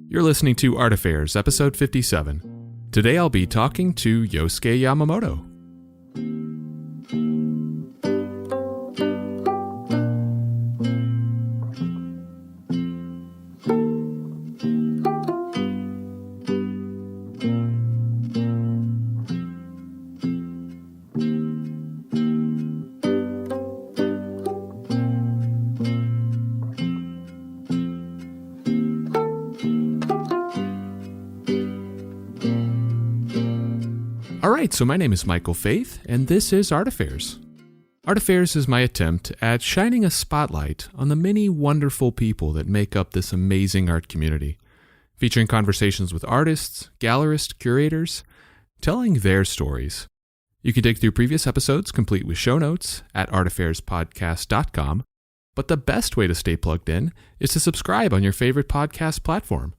You're listening to Art Affairs, episode 57. Today I'll be talking to Yoskay Yamamoto. Alright, so my name is Michael Faith, and this is Art Affairs. Art Affairs is my attempt at shining a spotlight on the many wonderful people that make up this amazing art community, featuring conversations with artists, gallerists, curators, telling their stories. You can dig through previous episodes, complete with show notes, at artaffairs.podcast.com, but the best way to stay plugged in is to subscribe on your favorite podcast platform.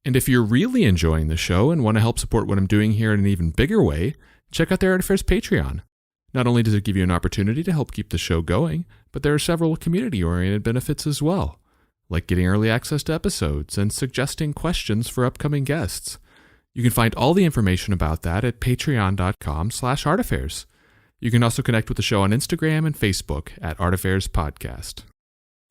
And if you're really enjoying the show and want to help support what I'm doing here in an even bigger way, check out the Art Affairs Patreon. Not only does it give you an opportunity to help keep the show going, but there are several community-oriented benefits as well, like getting early access to episodes and suggesting questions for upcoming guests. You can find all the information about that at patreon.com/artaffairs. You can also connect with the show on Instagram and Facebook at Art Affairs Podcast.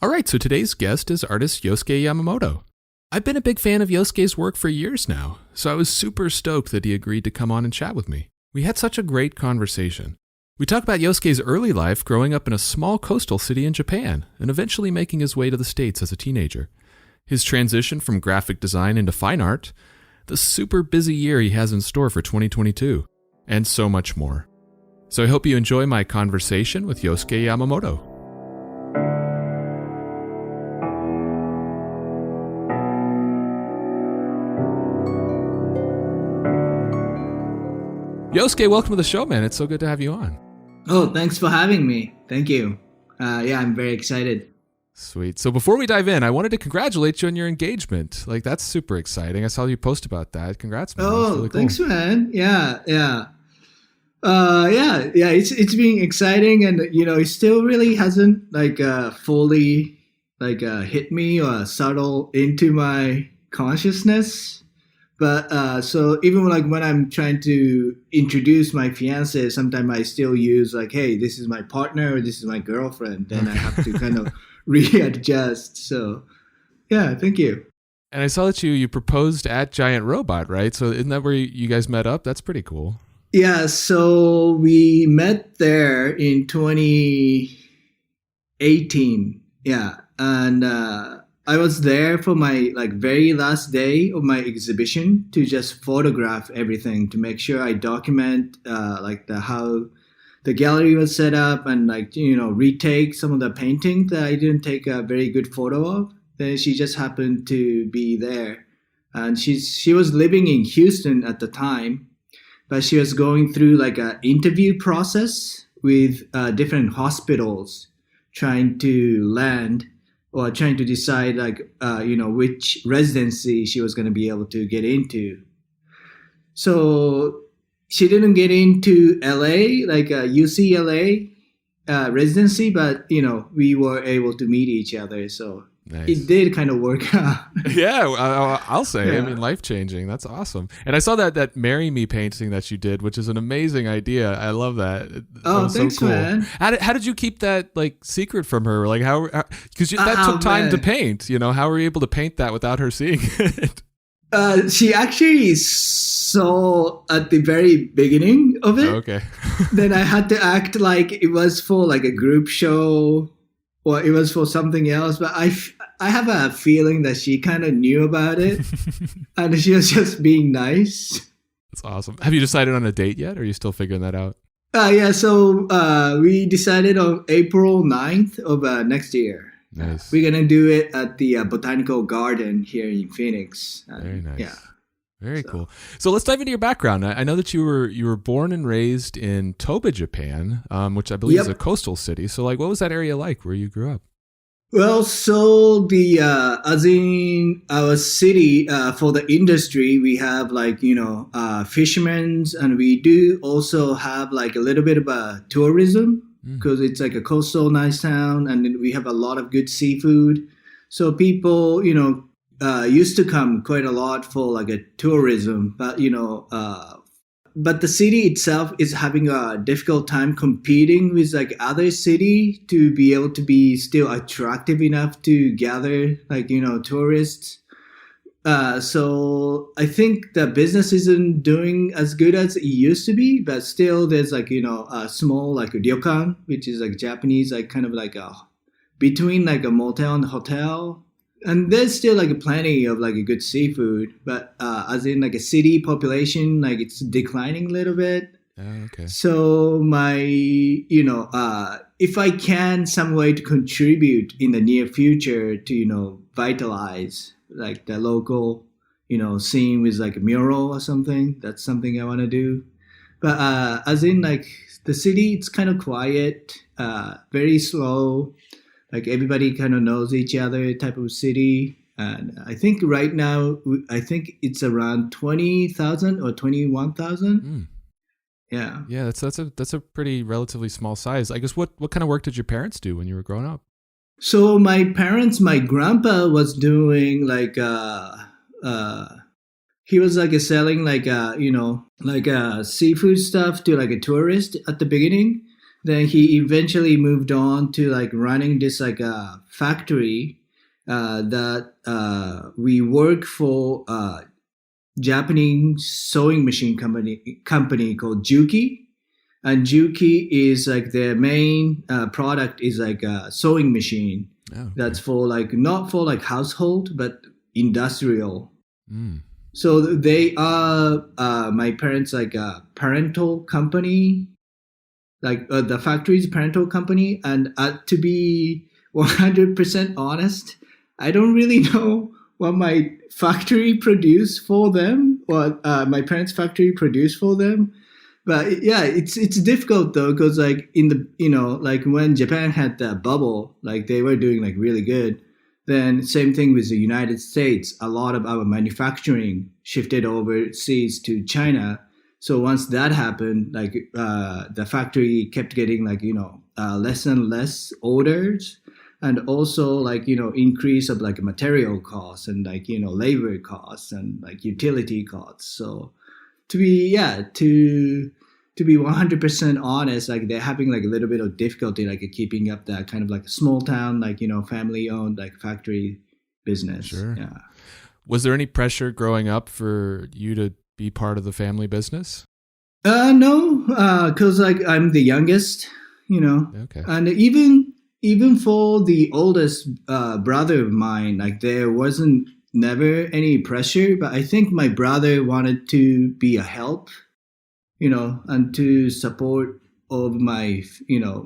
All right, so today's guest is artist Yoskay Yamamoto. I've been a big fan of Yoskay's work for years now, so I was super stoked that he agreed to come on and chat with me. We had such a great conversation. We talked about Yoskay's early life growing up in a small coastal city in Japan and eventually making his way to the States as a teenager, his transition from graphic design into fine art, the super busy year he has in store for 2022, and so much more. So I hope you enjoy my conversation with Yoskay Yamamoto. Yoskay, welcome to the show, man. It's so good to have you on. Oh, thanks for having me. Thank you. I'm very excited. Sweet. So before we dive in, I wanted to congratulate you on your engagement. Like, that's super exciting. I saw you post about that. Congrats, man. Oh, really thanks, cool. man. Yeah. It's been exciting, and it still really hasn't fully hit me or settled into my consciousness. But so even when I'm trying to introduce my fiance, sometimes I still use hey, this is my partner, or this is my girlfriend. Then I have to kind of readjust. So yeah, thank you. And I saw that you proposed at Giant Robot, right? So isn't that where you guys met up? That's pretty cool. Yeah, so we met there in 2018. Yeah, and I was there for my very last day of my exhibition to just photograph everything to make sure I document how the gallery was set up and retake some of the paintings that I didn't take a very good photo of. Then she just happened to be there, and she was living in Houston at the time, but she was going through a interview process with different hospitals, trying to land or trying to decide which residency she was going to be able to get into. So she didn't get into LA, UCLA residency, but we were able to meet each other. So nice. It did kind of work out. Yeah, I'll say. Yeah. I mean, life-changing. That's awesome. And I saw that Marry Me painting that you did, which is an amazing idea. I love that. That thanks, so cool. Man. How did you keep that secret from her? How because that took time to paint. How were you able to paint that without her seeing it? She actually saw at the very beginning of it. Oh, okay. Then I had to act like it was for a group show or it was for something else. But I have a feeling that she kind of knew about it and she was just being nice. That's awesome. Have you decided on a date yet? Or are you still figuring that out? Yeah, so we decided on April 9th of next year. Nice. We're going to do it at the Botanical Garden here in Phoenix. Very nice. Yeah. Very cool. So let's dive into your background. I know that you were born and raised in Toba, Japan, which I believe is a coastal city. So what was that area like where you grew up? Well, so as in our city, for the industry, we have fishermen, and we do also have a little bit of tourism. Because it's a coastal nice town, and we have a lot of good seafood. So people, used to come quite a lot for like a tourism, but but the city itself is having a difficult time competing with like other city to be able to be still attractive enough to gather like tourists. So I think the business isn't doing as good as it used to be, but still there's like a small like a ryokan, which is like Japanese like kind of like a between like a motel and hotel, and there's still like plenty of like a good seafood, but as in like a city population, like it's declining a little bit. Okay. So my if I can some way to contribute in the near future to vitalize like the local scene with like a mural or something, that's something I want to do. But as in like the city, it's kind of quiet, very slow, like everybody kind of knows each other type of city. And I think right now, I think it's around 20,000 or 21,000. Mm. Yeah. Yeah, that's a pretty relatively small size. I guess what kind of work did your parents do when you were growing up? So my grandpa was doing like he was like selling like seafood stuff to like a tourist at the beginning. Then he eventually moved on to like running this like a factory that we work for Japanese sewing machine company called Juki. And Juki is like their main product is like a sewing machine. Oh, okay. That's for like not for like household but industrial. Mm. So they are my parents like a parental company, like the factory's parental company. And to be 100% honest, I don't really know what my factory produced for them, what my parents' factory produced for them. But yeah, it's difficult though, because like in the like when Japan had that bubble, like they were doing like really good. Then same thing with the United States. A lot of our manufacturing shifted overseas to China. So once that happened, like the factory kept getting like less and less orders, and also like increase of like material costs and like labor costs and like utility costs. So to be 100% honest, like they're having like a little bit of difficulty like keeping up that kind of like a small town like family owned like factory business. Sure. Yeah. Was there any pressure growing up for you to be part of the family business? No, because like I'm the youngest, Okay. and even for the oldest brother of mine, like there wasn't never any pressure. But I think my brother wanted to be a help, and to support of my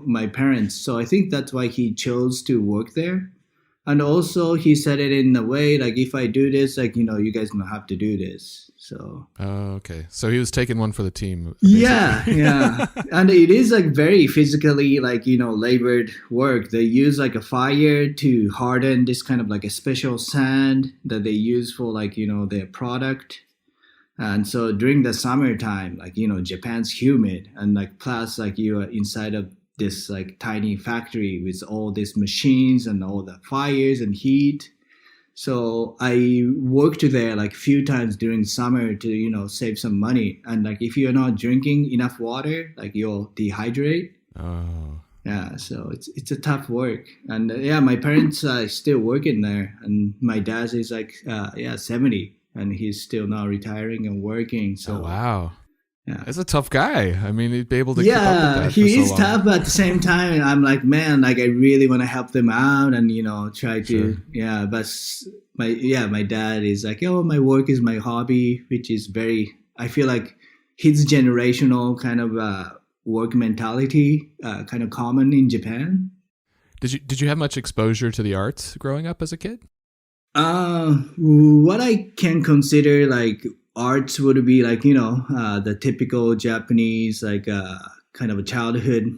my parents. So I think that's why he chose to work there. And also he said it in a way like, if I do this, like you guys don't have to do this. So okay, so he was taking one for the team, basically. yeah. And it is like very physically like labored work. They use like a fire to harden this kind of like a special sand that they use for like their product. And so during the summertime, like Japan's humid, and like plus like you are inside of this like tiny factory with all these machines and all the fires and heat. So I worked there like a few times during summer to save some money. And like if you're not drinking enough water, like you'll dehydrate. Oh. Yeah, so it's a tough work. And yeah, my parents are still working there, and my dad is like 70, and he's still now retiring and working. So wow. Yeah. That's a tough guy. I mean, he'd be able to keep up with that he for is so long. tough, but at the same time, I'm like, man, like I really want to help them out and try to, Sure. But my dad is like, oh, my work is my hobby, which is very, I feel like his generational kind of work mentality, kind of common in Japan. Did you have much exposure to the arts growing up as a kid? What I can consider like arts would be like the typical Japanese like kind of a childhood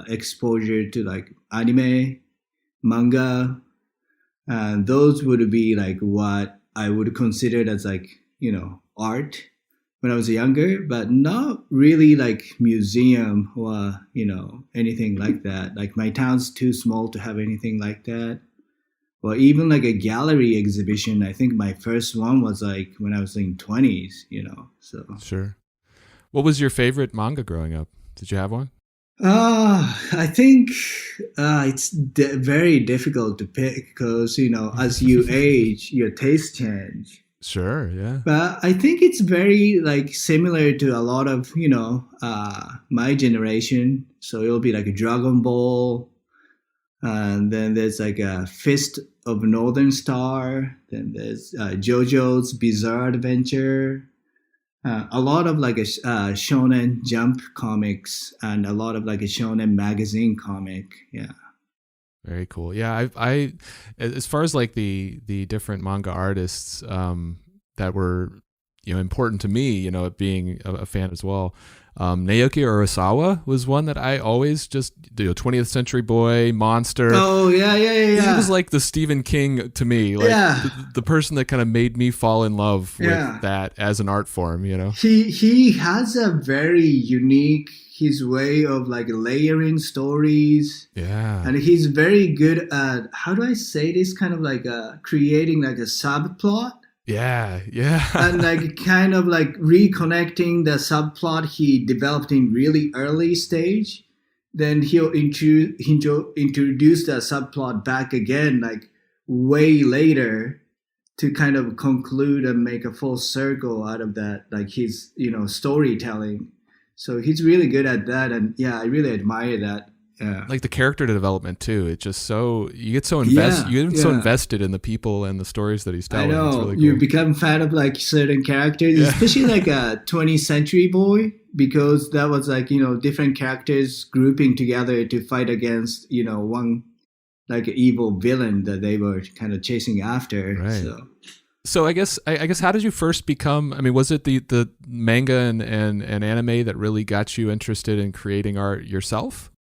exposure to like anime, manga, and those would be like what I would consider as like art when I was younger, but not really like museum or anything like that. Like my town's too small to have anything like that. or even like a gallery exhibition. I think my first one was like when I was in 20s, so. Sure. What was your favorite manga growing up? Did you have one? I think it's very difficult to pick because, as you age, your taste change. Sure, yeah. But I think it's very like similar to a lot of, my generation. So it'll be like a Dragon Ball, and then there's like a Fist of Northern Star. Then there's JoJo's Bizarre Adventure. A lot of like a Shonen Jump comics and a lot of like a Shonen magazine comic. Yeah. Very cool. Yeah, I as far as like the different manga artists that were important to me, being a fan as well. Naoki Urasawa was one that I always just 20th Century Boy, Monster. Oh yeah. He was like the Stephen King to me, like the person that kind of made me fall in love with that as an art form. He has a very unique his way of like layering stories. Yeah, and he's very good at, how do I say this, kind of like creating like a subplot. Yeah. And like kind of like reconnecting the subplot he developed in really early stage. Then he'll introduce the subplot back again, like way later, to kind of conclude and make a full circle out of that, like his, storytelling. So he's really good at that. And yeah, I really admire that. Yeah. Like the character development too. It's just you get so invested in the people and the stories that he's telling. I know. It's really cool. You become fan of like certain characters, especially like a 20th Century Boy, because that was like, different characters grouping together to fight against, one like evil villain that they were kind of chasing after. Right. So I guess how did you first become? I mean, was it the manga and anime that really got you interested in creating art yourself?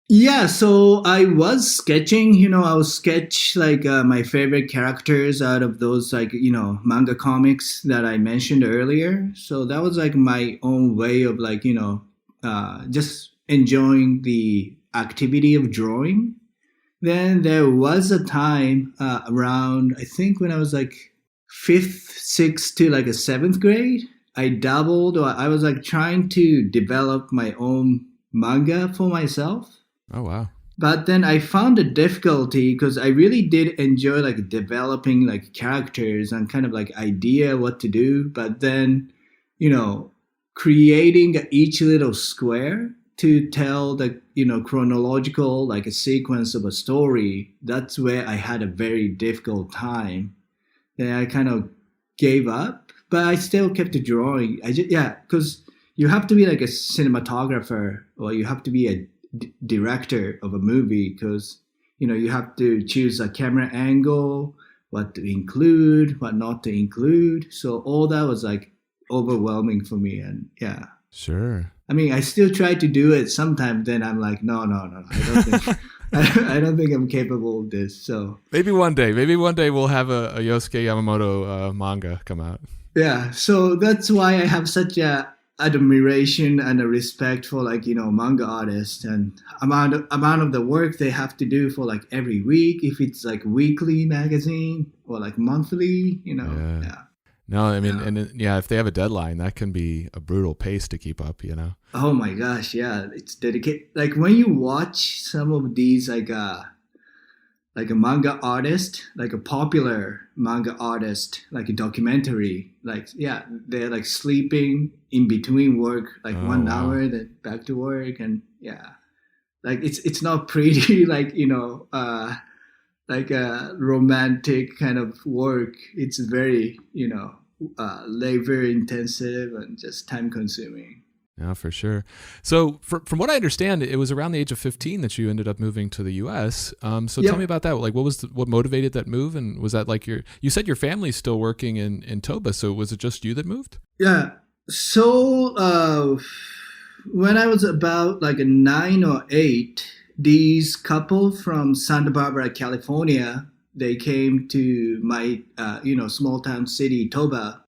Yeah, so I was sketching, I would sketch like my favorite characters out of those like, manga comics that I mentioned earlier. So that was like my own way of like, just enjoying the activity of drawing. Then there was a time around, I think when I was like 5th, 6th to like a 7th grade, I dabbled, or I was like trying to develop my own manga for myself. Oh, wow. But then I found the difficulty because I really did enjoy like developing like characters and kind of like idea what to do. But then, creating each little square to tell the, chronological, like a sequence of a story, that's where I had a very difficult time. Then I kind of gave up, but I still kept drawing. Because you have to be like a cinematographer, or you have to be a director of a movie, because you have to choose a camera angle, what to include, what not to include. So all that was like overwhelming for me. And yeah, sure, I mean, I still try to do it sometimes. Then I'm like, no, I don't think I don't think I'm capable of this. So maybe one day we'll have a Yoskay Yamamoto manga come out. Yeah, so that's why I have such a admiration and a respect for like manga artists, and amount of the work they have to do for like every week, if it's like weekly magazine or like monthly. Yeah. No, I mean, and if they have a deadline, that can be a brutal pace to keep up. Oh my gosh, yeah, it's dedicated. Like when you watch some of these like a manga artist, like a popular manga artist, like a documentary, like, yeah, they're like sleeping in between work, like 1 hour, then back to work. And yeah, like it's not pretty, like, like a romantic kind of work. It's very, labor intensive and just time consuming. Yeah, for sure. So from what I understand, it was around the age of 15 that you ended up moving to the U.S. So Tell me about that. Like, what motivated that move? And was that like you said your family's still working in Toba. So was it just you that moved? Yeah. So when I was about like 9 or 8, these couple from Santa Barbara, California, they came to my, small town city, Toba,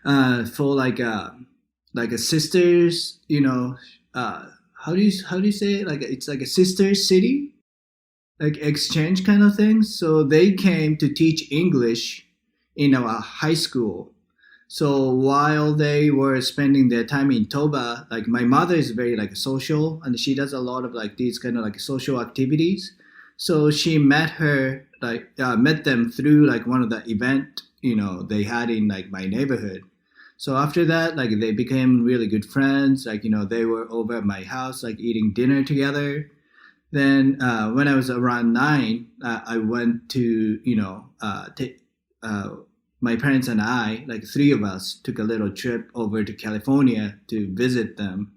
for like a sister's, how do you say it? Like it's like a sister city. like exchange kind of thing. So they came to teach English in our high school. So while they were spending their time in Toba, like my mother is very like social, and she does a lot of like these kind of like social activities. So she met them through like one of the event they had in like my neighborhood. So after that, like they became really good friends. Like they were over at my house like eating dinner together. Then when I was around 9, I went to my parents and I, like three of us, took a little trip over to California to visit them.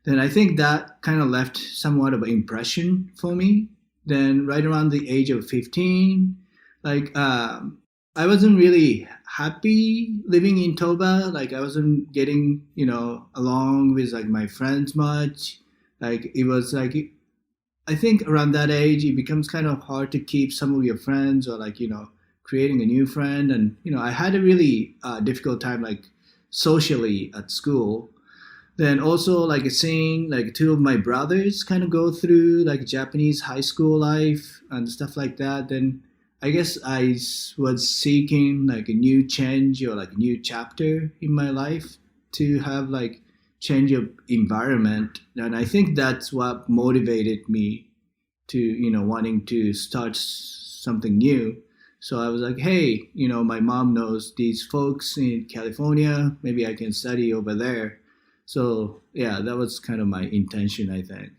Then I think that kind of left somewhat of an impression for me. Then right around the age of 15, like I wasn't really happy living in Toba. Like I wasn't getting along with like my friends much. Like it was like I think around that age it becomes kind of hard to keep some of your friends or like creating a new friend. And I had a really difficult time like socially at school. Then also like seeing like two of my brothers kind of go through like Japanese high school life and stuff like that. Then I guess was seeking like a new change or like a new chapter in my life to have like change of environment. And I think that's what motivated me to wanting to start something new. So I was like, hey, my mom knows these folks in California, maybe I can study over there. So yeah, that was kind of my intention, I think.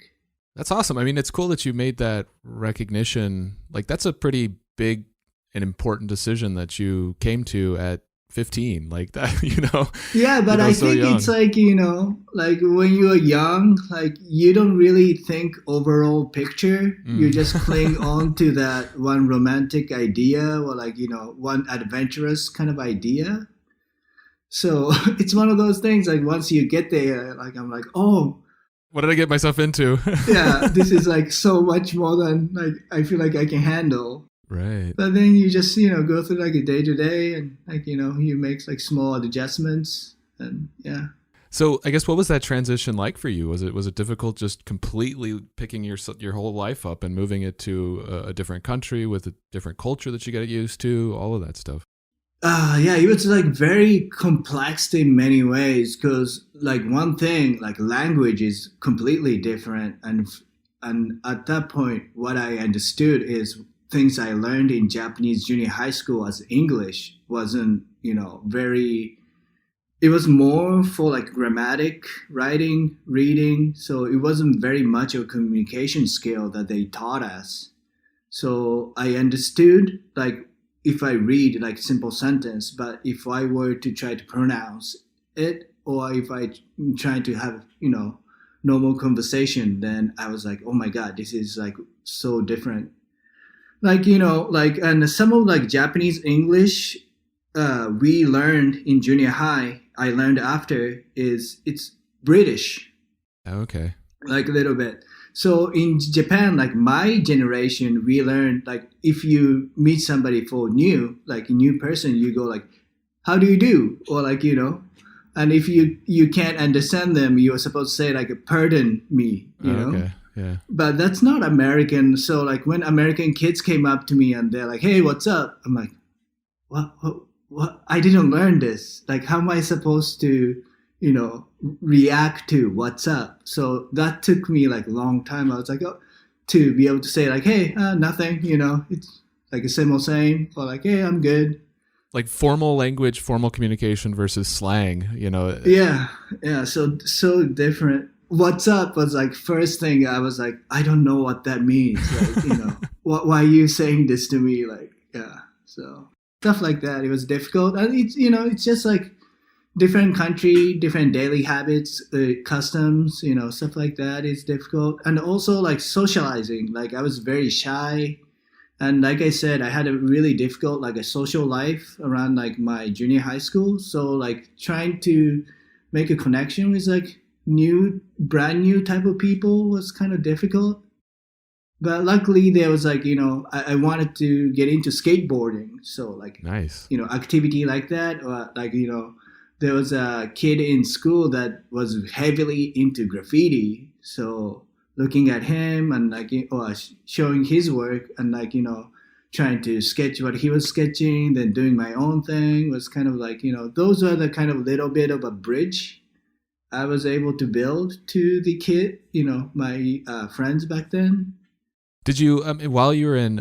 That's awesome. I mean, it's cool that you made that recognition. Like that's a pretty big and important decision that you came to at 15, like that, Yeah, but I think young. It's like, like when you're young, like you don't really think overall picture. You just cling on to that one romantic idea or like, one adventurous kind of idea. So it's one of those things like once you get there, like I'm like, oh, what did I get myself into? Yeah, this is like so much more than like I feel like I can handle. Right. But then you just, go through like a day to day and like, you make like small adjustments and yeah. So I guess what was that transition like for you? Was it difficult just completely picking your whole life up and moving it to a different country with a different culture that you got used to, all of that stuff? Yeah, it was like very complex in many ways because like one thing, like language is completely different. And at that point, what I understood is things I learned in Japanese junior high school as English wasn't, it was more for like grammatic, writing, reading. So it wasn't very much of a communication skill that they taught us. So I understood like if I read like simple sentence, but if I were to try to pronounce it or if I try to have, normal conversation, then I was like, oh my God, this is like so different. Like, and some of like Japanese English we learned in junior high, I learned after it's British. Okay. Like a little bit. So in Japan, like my generation, we learned like if you meet somebody for like a new person, you go like, how do you do? Or like, and if you can't understand them, you're supposed to say like, pardon me, Okay. Yeah. But that's not American. So like when American kids came up to me and they're like, hey, what's up? I'm like, what? I didn't learn this. Like, how am I supposed to, react to what's up? So that took me like a long time. I was like, to be able to say like, hey, nothing, it's like a simple saying or like, hey, I'm good. Like formal language, formal communication versus slang, Yeah. So different. What's up was like first thing I was like, I don't know what that means. Like, why are you saying this to me? Like, yeah. So stuff like that. It was difficult. And it's, it's just like different country, different daily habits, customs, stuff like that is difficult. And also like socializing. Like I was very shy. And like I said, I had a really difficult, like a social life around like my junior high school. So like trying to make a connection with like brand new type of people was kind of difficult. But luckily there was like, I wanted to get into skateboarding. So like, nice, activity like that. Or like, there was a kid in school that was heavily into graffiti. So looking at him and showing his work and trying to sketch what he was sketching, then doing my own thing was kind of those are the kind of little bit of a bridge I was able to build to the kid, my friends back then. Did you, while you were in,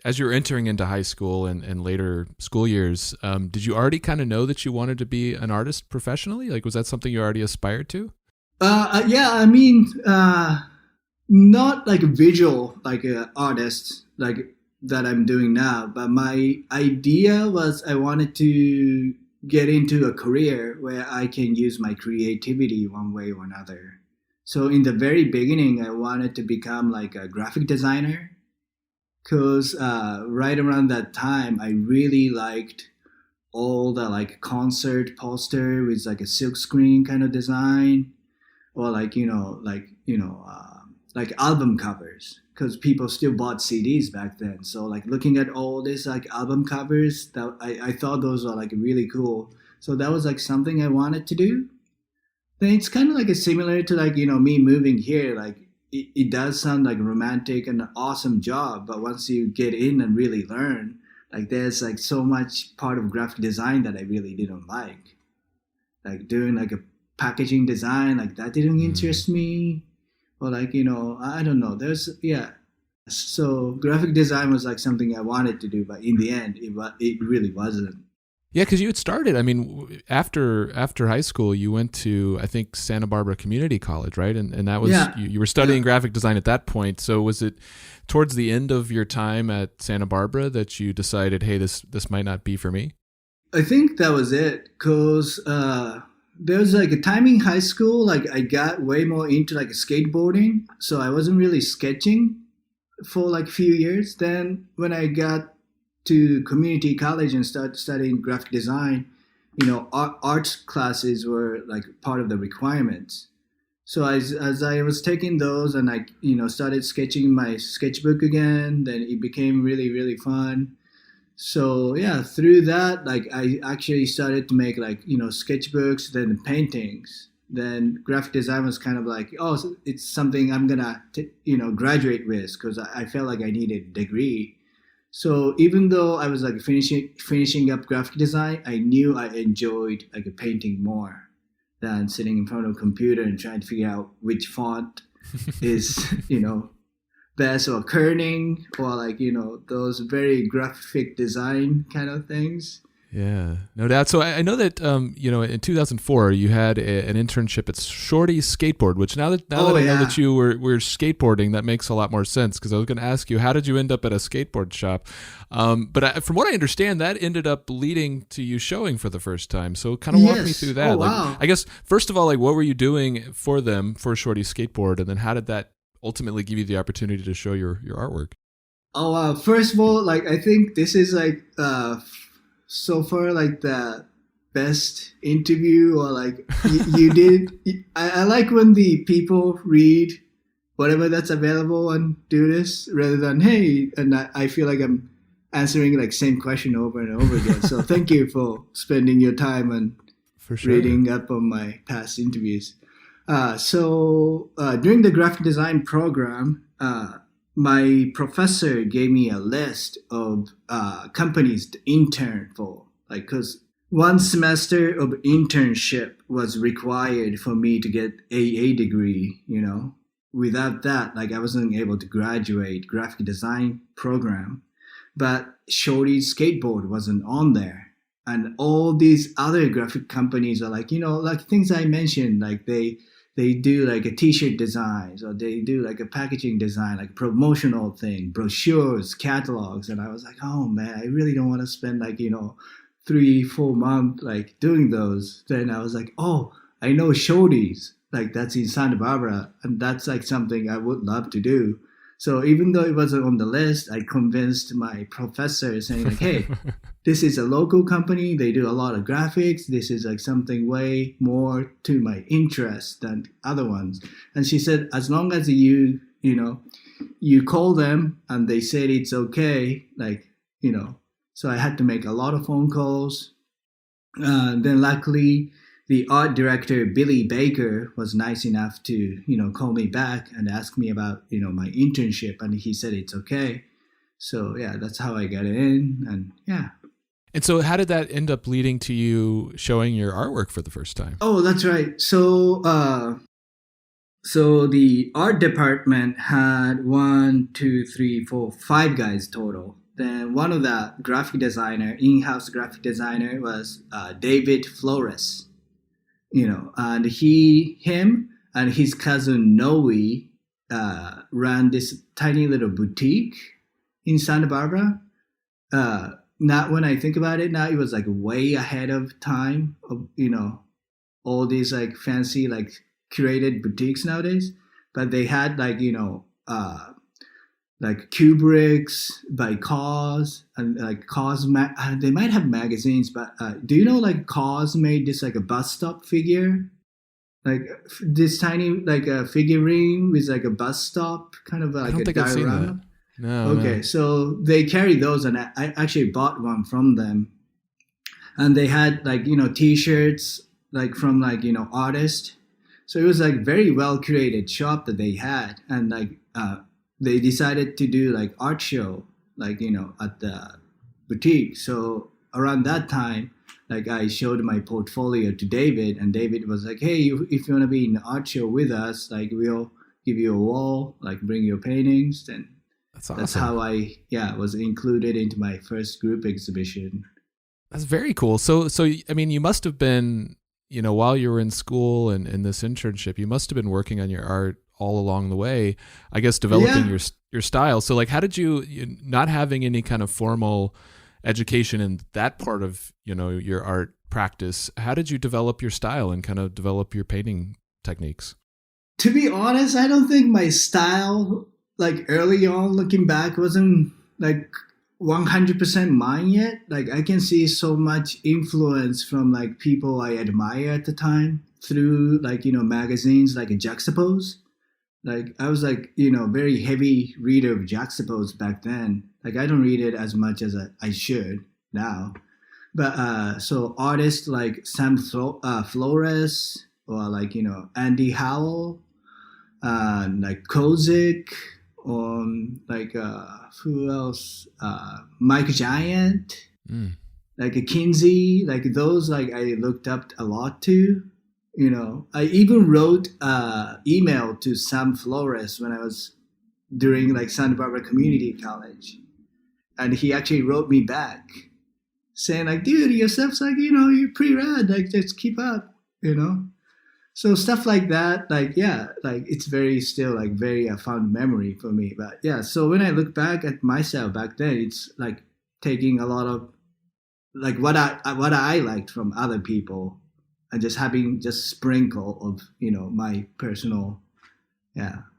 as you were entering into high school and later school years, did you already kind of know that you wanted to be an artist professionally? Like, was that something you already aspired to? Yeah, I mean, not like a visual, like a artist, like that I'm doing now, but my idea was I wanted to get into a career where I can use my creativity one way or another. So in the very beginning, I wanted to become like a graphic designer because right around that time, I really liked all the like concert poster with like a silk screen kind of design, or like album covers because people still bought CDs back then. So like looking at all this like album covers, that I thought those were like really cool. So that was like something I wanted to do. Then it's kind of like a similar to like me moving here. Like it does sound like romantic and an awesome job, but once you get in and really learn, like there's like so much part of graphic design that I really didn't like doing like a packaging design, like that didn't interest me, or like I don't know. So graphic design was like something I wanted to do, but in the end, it really wasn't. Yeah, because you had started. I mean, after high school, you went to, I think, Santa Barbara Community College, right? And that was you were studying graphic design at that point. So was it towards the end of your time at Santa Barbara that you decided, hey, this might not be for me? I think that was it, because there was like a time in high school, like I got way more into like skateboarding, so I wasn't really sketching for like a few years. Then when I got to community college and started studying graphic design, art classes were like part of the requirements. So as I was taking those and I started sketching in my sketchbook again, then it became really, really fun. So yeah, through that, like I actually started to make like sketchbooks, then paintings. Then graphic design was kind of like, oh, so it's something I'm gonna graduate with, because I felt like I needed a degree. So even though I was like finishing up graphic design, I knew I enjoyed like a painting more than sitting in front of a computer and trying to figure out which font is best, or kerning, or like those very graphic design kind of things. Yeah, no doubt. So I know that in 2004 you had an internship at Shorty's Skateboard, which now that I know that you were skateboarding, that makes a lot more sense, because I was going to ask you, how did you end up at a skateboard shop? But from what I understand, that ended up leading to you showing for the first time. So kind of walk me through that. Oh, wow. Like, I guess first of all, like, what were you doing for Shorty's Skateboard, and then how did that ultimately give you the opportunity to show your artwork? Oh, first of all, like I think this is like so far like the best interview, or like you did. I like when the people read whatever that's available and do this, rather than hey, and I feel like I'm answering like same question over and over again. So thank you for spending your time and reading up on my past interviews. So during the graphic design program, my professor gave me a list of companies to intern for, like, because one semester of internship was required for me to get AA degree. Without that, like I wasn't able to graduate graphic design program. But Shorty's Skateboard wasn't on there, and all these other graphic companies are like like things I mentioned, like they do like a t-shirt designs, or they do like a packaging design, like promotional thing, brochures, catalogs. And I was like, oh man, I really don't want to spend like 3-4 months like doing those. Then I was like, oh, I know Shorty's, like that's in Santa Barbara, and that's like something I would love to do. So even though it wasn't on the list, I convinced my professor, saying like, hey, this is a local company. They do a lot of graphics. This is like something way more to my interest than other ones. And she said, as long as you call them and they said it's okay, so I had to make a lot of phone calls. Then luckily, the art director Billy Baker was nice enough to call me back and ask me about my internship, and he said it's okay. So yeah, that's how I got in, and yeah. And so how did that end up leading to you showing your artwork for the first time? Oh, that's right. So the art department had 5 guys total. Then one of the in-house graphic designer was David Flores, and him and his cousin Noe ran this tiny little boutique in Santa Barbara. Not when I think about it now, it was like way ahead of time of all these like fancy like curated boutiques nowadays. But they had like like Kubricks by Cause, and like Cause they might have magazines, but do you know like Cause made this like a bus stop figure, like this tiny like a figurine with like a bus stop kind of like I don't a think I've seen diorama. that. No. Okay, No. so they carry those, and I actually bought one from them, and they had like T-shirts like from like artists. So it was like very well curated shop that they had, and like they decided to do like art show like at the boutique. So around that time, like I showed my portfolio to David, and David was like, "Hey, if you want to be in the art show with us, like we'll give you a wall, like bring your paintings." And That's awesome. that's how I was included into my first group exhibition. That's very cool. So I mean, you must have been, while you were in school and in this internship, you must have been working on your art all along the way, I guess, developing your style. So like, how did you, not having any kind of formal education in that part of, your art practice, how did you develop your style and kind of develop your painting techniques? To be honest, I don't think my style, like early on looking back, wasn't like 100% mine yet. Like I can see so much influence from like people I admire at the time through like magazines like Juxtapose. Like I was like very heavy reader of Juxtapose back then. Like I don't read it as much as I should now. But so artists like Sam Flores, or like Andy Howell, like Kozik, like who else? Mike Giant, like a Kinsey, like those like I looked up a lot to. I even wrote email to Sam Flores when I was during like Santa Barbara Community College, and he actually wrote me back saying like, "Dude, your stuff's like you're pretty rad. Like just keep up." So stuff like that, like like it's very still like very a fond memory for me. But yeah, so when I look back at myself back then, it's like taking a lot of like what I liked from other people, and just having just sprinkle of my personal.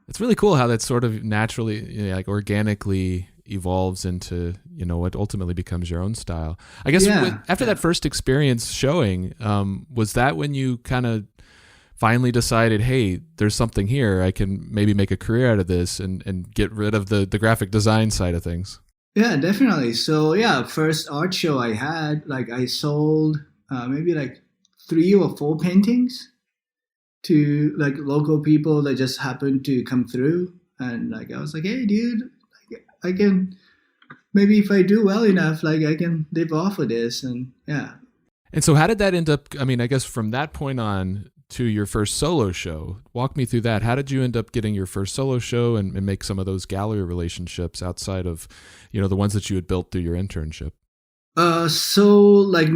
It's really cool how that sort of naturally, like organically evolves into what ultimately becomes your own style. I guess after that first experience showing, was that when you kind of finally decided, hey, there's something here, I can maybe make a career out of this and get rid of the graphic design side of things? Yeah, definitely. So yeah, first art show I had, like I sold maybe like 3 or 4 paintings to like local people that just happened to come through. And like I was like, hey dude, like, I can, maybe if I do well enough, like I can live off of this. And yeah. And so how did that end up, I mean, I guess from that point on to your first solo show, walk me through that. How did you end up getting your first solo show and make some of those gallery relationships outside of, the ones that you had built through your internship? So like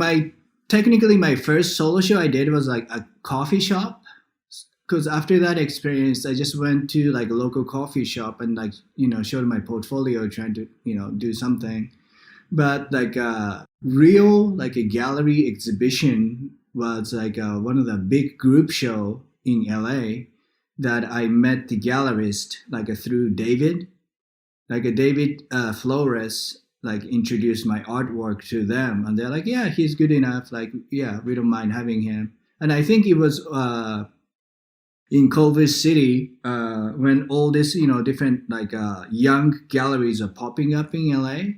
technically my first solo show I did was like a coffee shop. Because after that experience, I just went to like a local coffee shop and like, showed my portfolio trying to, do something. But like real, like a gallery exhibition was like one of the big group show in LA that I met the gallerist like through David. Like a David Flores like introduced my artwork to them, and they're like, yeah, he's good enough. Like, yeah, we don't mind having him. And I think it was in Culver City when all this, different like young galleries are popping up in LA.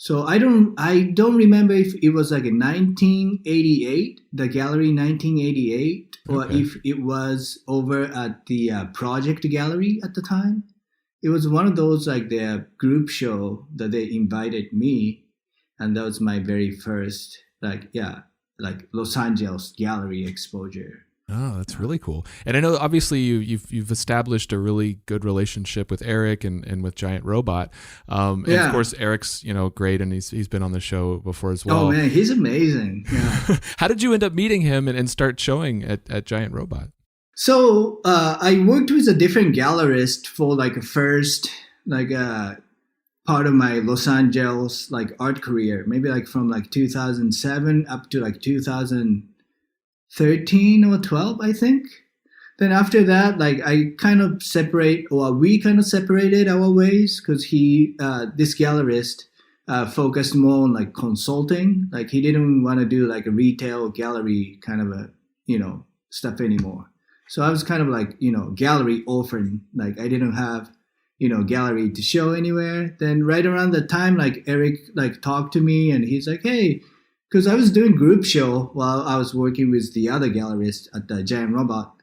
So I don't remember if it was like in 1988, the gallery 1988, or Okay. if it was over at the Project Gallery at the time. It was one of those like their group show that they invited me, and that was my very first like Los Angeles gallery exposure. Oh, that's really cool. And I know obviously you've established a really good relationship with Eric and with Giant Robot. And of Yeah. course Eric's, great, and he's been on the show before as Oh well. man, he's amazing. Yeah. How did you end up meeting him and start showing at Giant Robot? So I worked with a different gallerist for like a first like part of my Los Angeles like art career, maybe like from like 2007 up to like 2013 or 12, I think. Then after that, like we kind of separated our ways because this gallerist focused more on like consulting. Like he didn't want to do like a retail gallery kind of stuff anymore. So I was kind of like, gallery orphan. Like I didn't have, gallery to show anywhere. Then right around the time, like Eric like talked to me and he's like, hey, because I was doing group show while I was working with the other gallerist at the Giant Robot.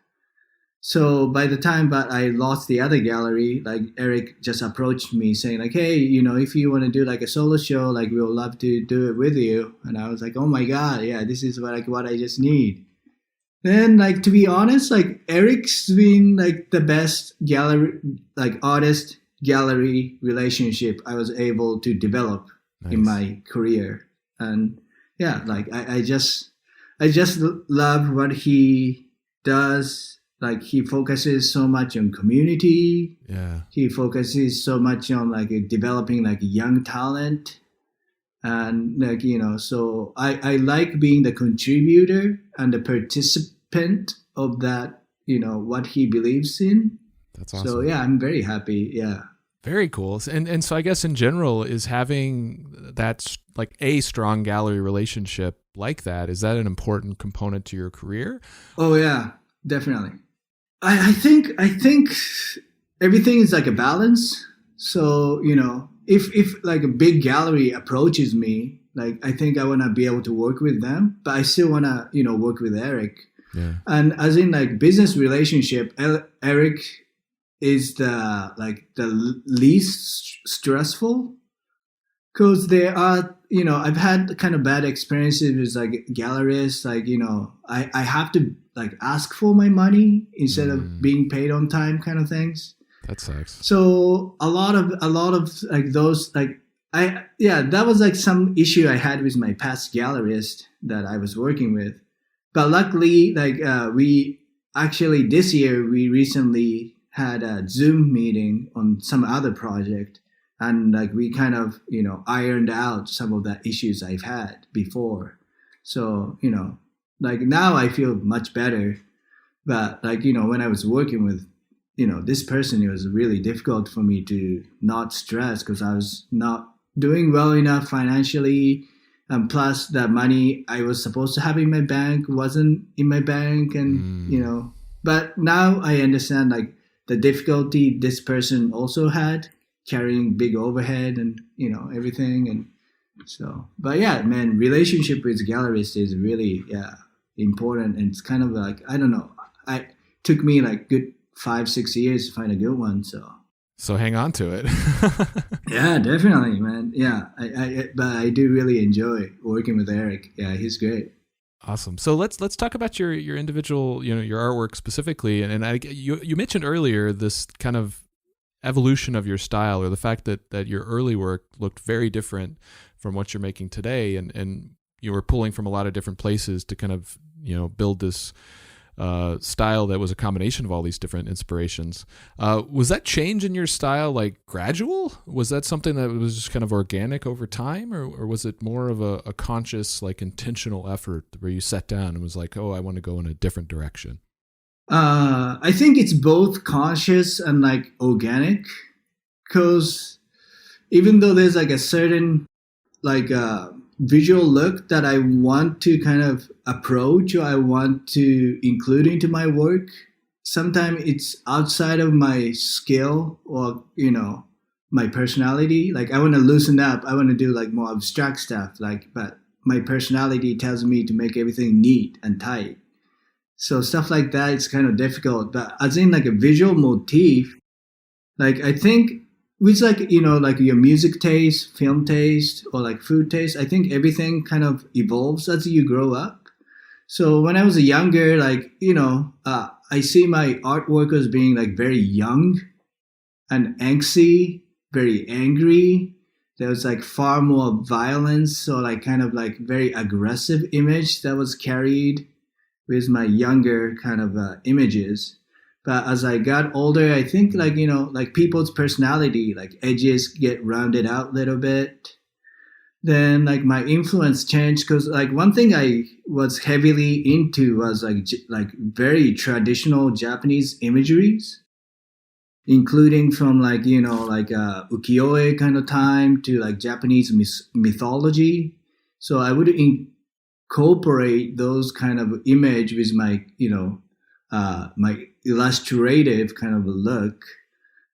So by the time but I lost the other gallery, like Eric just approached me saying like, hey, if you want to do like a solo show, like we would love to do it with you. And I was like, oh my God, yeah, this is what I just need. Then, like, to be honest, like Eric's been like the best gallery, like artist gallery relationship I was able to develop in my career. And yeah, like I just love what he does. Like he focuses so much on community. Yeah. He focuses so much on like developing like young talent. And like, so I like being the contributor and the participant of that, what he believes in. That's awesome. So yeah, I'm very happy. Yeah. Very cool. And so I guess in general, is having that like a strong gallery relationship like that, is that an important component to your career? Oh yeah, definitely. I think everything is like a balance. So, if like a big gallery approaches me, like I think I want to be able to work with them, but I still want to, work with Eric. Yeah. And as in like business relationship, Eric is the least stressful because there are, I've had kind of bad experiences with like gallerists, like, I have to like ask for my money instead of being paid on time kind of things. That sucks. So a lot of like those like that was like some issue I had with my past gallerist that I was working with. But luckily, like we actually this year we recently had a Zoom meeting on some other project, and like we kind of ironed out some of the issues I've had before. So like now I feel much better. But like when I was working with this person, it was really difficult for me to not stress because I was not doing well enough financially. And plus that money I was supposed to have in my bank wasn't in my bank. And, but now I understand like the difficulty this person also had carrying big overhead and, everything. And so, but yeah, man, relationship with gallerists is really, important. And it's kind of like, I don't know, it took me like good 5-6 years to find a good one. So hang on to it. Yeah, definitely, man. Yeah, but I do really enjoy working with Eric. Yeah, he's great. Awesome. So let's talk about your individual, your artwork specifically. And you mentioned earlier this kind of evolution of your style, or the fact that your early work looked very different from what you're making today, and you were pulling from a lot of different places to kind of build this style that was a combination of all these different inspirations. Was that change in your style like gradual? Was that something that was just kind of organic over time, or was it more of a conscious, like intentional effort where you sat down and was like, oh, I want to go in a different direction? I think it's both conscious and like organic, because even though there's like a certain like visual look that I want to kind of approach or I want to include into my work, sometimes it's outside of my skill or my personality. Like I want to loosen up. I want to do like more abstract stuff. Like, but my personality tells me to make everything neat and tight. So stuff like that, it's kind of difficult. But as in like a visual motif, like I think with like, like your music taste, film taste, or like food taste, I think everything kind of evolves as you grow up. So when I was younger, like, I see my artwork as being like very young and angsty, very angry. There was like far more violence or like kind of like very aggressive image that was carried with my younger kind of images. But as I got older, I think like, like people's personality, like edges get rounded out a little bit. Then like my influence changed because like one thing I was heavily into was like very traditional Japanese imageries, including from like, like ukiyo-e kind of time to like Japanese mythology. So I would incorporate those kind of image with my, my illustrative kind of look.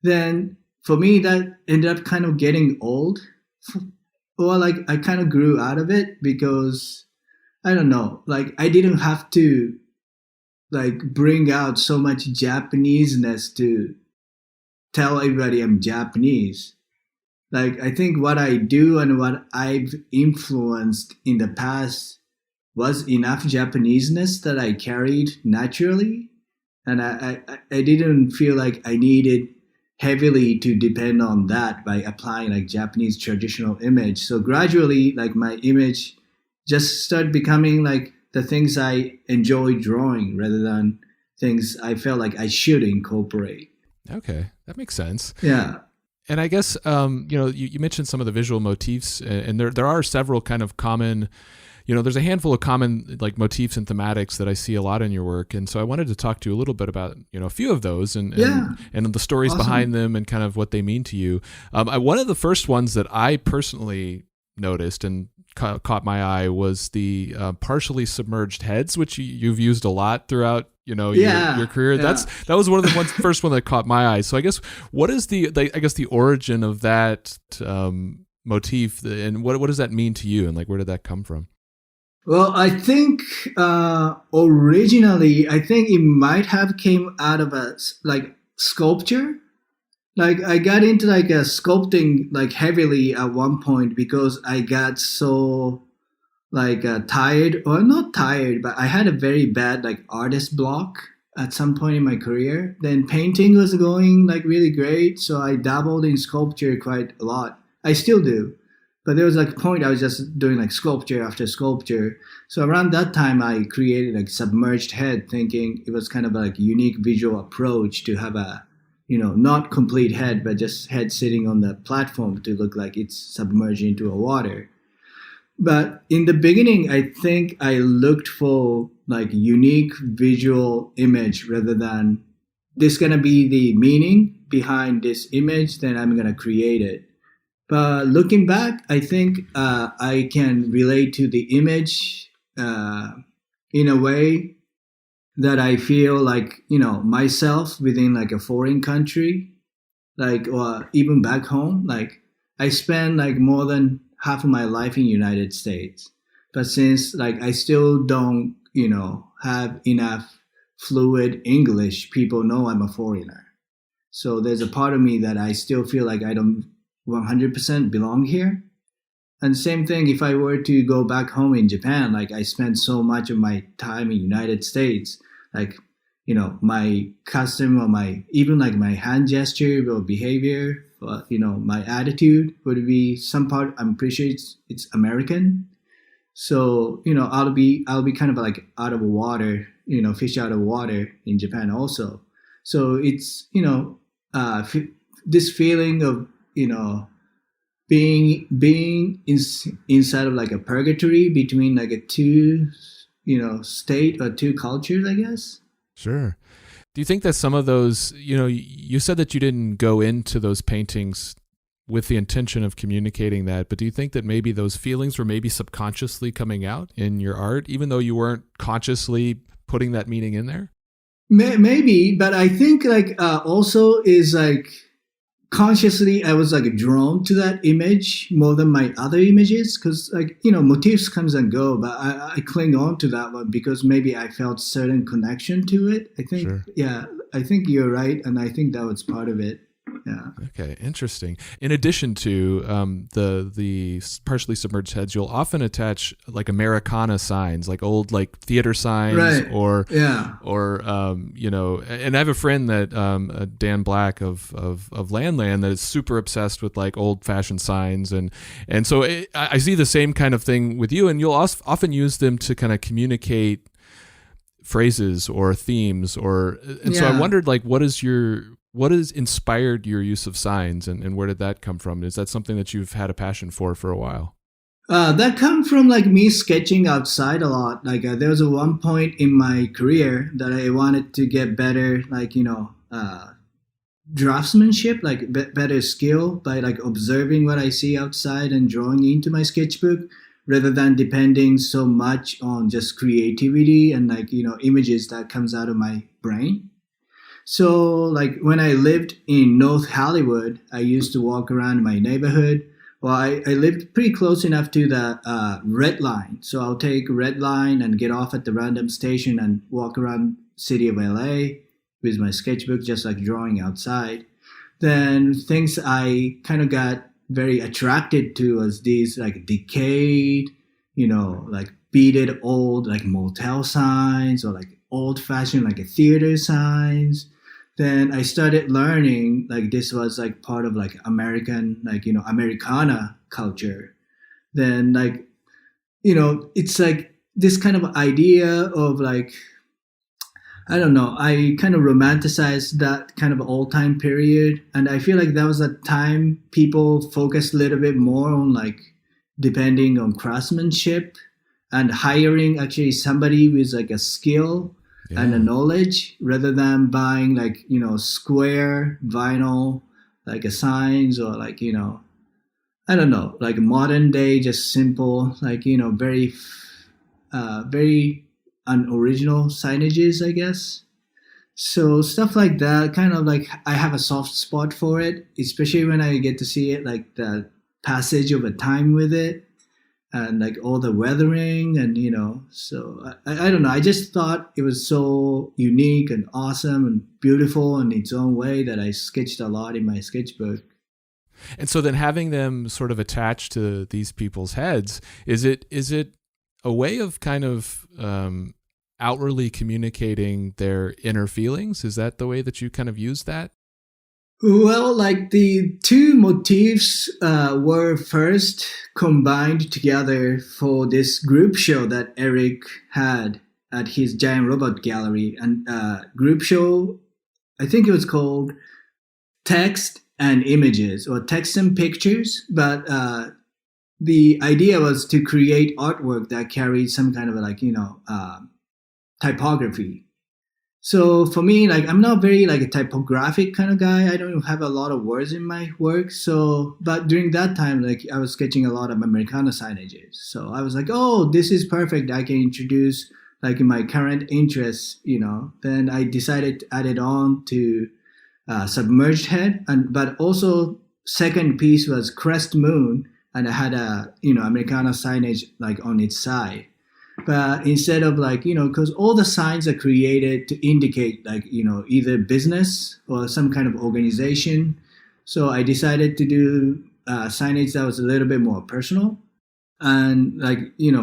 Then for me, that ended up kind of getting old. Or like I kind of grew out of it because I don't know, like I didn't have to like bring out so much Japaneseness to tell everybody I'm Japanese. Like I think what I do and what I've influenced in the past was enough Japaneseness that I carried naturally. And I didn't feel like I needed heavily to depend on that by applying like Japanese traditional image. So gradually, like my image just started becoming like the things I enjoy drawing rather than things I felt like I should incorporate. Okay, that makes sense. Yeah. And I guess, you mentioned some of the visual motifs, and there are several kind of common, there's a handful of common like motifs and thematics that I see a lot in your work. And so I wanted to talk to you a little bit about, a few of those and the stories behind them and kind of what they mean to you. One of the first ones that I personally noticed and caught my eye was the partially submerged heads, which you've used a lot throughout your career. Yeah. That was one of the first one that caught my eye. So I guess what is the origin of that motif, and what does that mean to you, and like where did that come from? Well, I think originally, I think it might have came out of a like sculpture. Like I got into like a sculpting like heavily at one point because I got so like tired, or not tired, but I had a very bad like artist block at some point in my career. Then painting was going like really great, so I dabbled in sculpture quite a lot. I still do. But there was like a point I was just doing like sculpture after sculpture. So around that time, I created like submerged head, thinking it was kind of like a unique visual approach to have a, not complete head, but just head sitting on the platform to look like it's submerged into a water. But in the beginning, I think I looked for like unique visual image rather than this gonna be the meaning behind this image, then I'm gonna create it. But looking back, I think I can relate to the image in a way that I feel like, myself within like a foreign country, like, or even back home. Like I spent like more than half of my life in the United States. But since like I still don't, have enough fluid English, people know I'm a foreigner. So there's a part of me that I still feel like I don't 100% belong here. And same thing if I were to go back home in Japan, like I spent so much of my time in United States, like, my custom or even like my hand gesture or behavior, my attitude would be some part, I'm pretty sure it's American. So, I'll be kind of like out of water, fish out of water in Japan also. So it's, this feeling of, being inside of like a purgatory between like a two, state or two cultures, I guess. Sure. Do you think that some of those, you said that you didn't go into those paintings with the intention of communicating that, but do you think that maybe those feelings were maybe subconsciously coming out in your art, even though you weren't consciously putting that meaning in there? Maybe, but I think like also is like consciously I was like drawn to that image more than my other images because like motifs comes and go, but I cling on to that one because maybe I felt certain connection to it. I think Sure. yeah, I think you're right, and I think that was part of it. Yeah. Okay, interesting. In addition to the partially submerged heads, you'll often attach like Americana signs, like old like theater signs, Right. or Yeah. And I have a friend that Dan Black of Landland that is super obsessed with like old fashioned signs, and so I see the same kind of thing with you, and you'll often use them to kind of communicate phrases or themes, so I wondered like what has inspired your use of signs, and where did that come from? Is that something that you've had a passion for a while? That come from like me sketching outside a lot. Like there was a one point in my career that I wanted to get better, like draftsmanship, like better skill by like observing what I see outside and drawing into my sketchbook, rather than depending so much on just creativity and like images that comes out of my brain. So, like when I lived in North Hollywood, I used to walk around my neighborhood. Well, I lived pretty close enough to the Red Line, so I'll take Red Line and get off at the random station and walk around city of LA with my sketchbook, just like drawing outside. Then things I kind of got very attracted to was these like decayed, like beaded old like motel signs or like old-fashioned like a theater signs. Then I started learning like this was like part of like American like Americana culture. Then like it's like this kind of idea of like I don't know, I kind of romanticized that kind of old time period, and I feel like that was a time people focused a little bit more on like depending on craftsmanship and hiring actually somebody with like a skill and a knowledge rather than buying like square vinyl like a signs or like I don't know, like modern day just simple like very very unoriginal signages, I guess. So stuff like that, kind of like I have a soft spot for it, especially when I get to see it like the passage of a time with it and like all the weathering and so I don't know, I just thought it was so unique and awesome and beautiful in its own way that I sketched a lot in my sketchbook. And so then having them sort of attached to these people's heads, is it a way of kind of outwardly communicating their inner feelings? Is that the way that you kind of use that? Well, like the two motifs were first combined together for this group show that Eric had at his Giant Robot Gallery. And group show, I think it was called Text and Images or Text and Pictures. But the idea was to create artwork that carried some kind of like, typography. So for me, like I'm not very like a typographic kind of guy. I don't have a lot of words in my work. So, but during that time, like I was sketching a lot of Americana signages. So I was like, oh, this is perfect. I can introduce like my current interests, Then I decided to add it on to Submerged Head, but also second piece was Crest Moon, and I had a Americana signage like on its side. But instead of like, because all the signs are created to indicate like, either business or some kind of organization. So I decided to do signage that was a little bit more personal and like,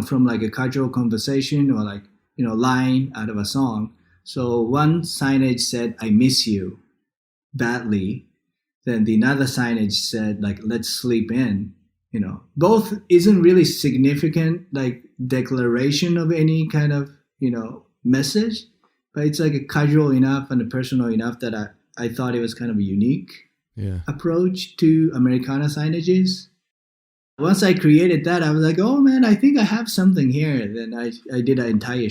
from like a casual conversation or like, line out of a song. So one signage said, I miss you badly. Then the another signage said like, let's sleep in. Both isn't really significant like declaration of any kind of message, but it's like a casual enough and a personal enough that I thought it was kind of a unique approach to Americana signages. Once I created that, I was like, oh man, I think I have something here. Then I did an entire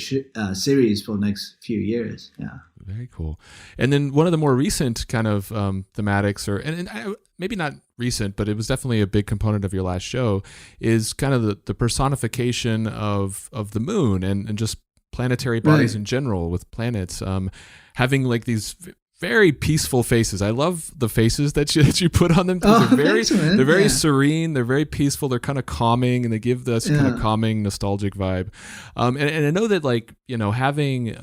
series for the next few years. Yeah. Very cool. And then one of the more recent kind of thematics, maybe not recent, but it was definitely a big component of your last show, is kind of the personification of the moon and just planetary bodies in general with planets, having like these very peaceful faces. I love the faces that you put on them. Oh, They're very, thanks, man. they're very Yeah. serene. They're very peaceful. They're kind of calming, and they give this kind of Yeah. calming, nostalgic vibe. And I know that, like, having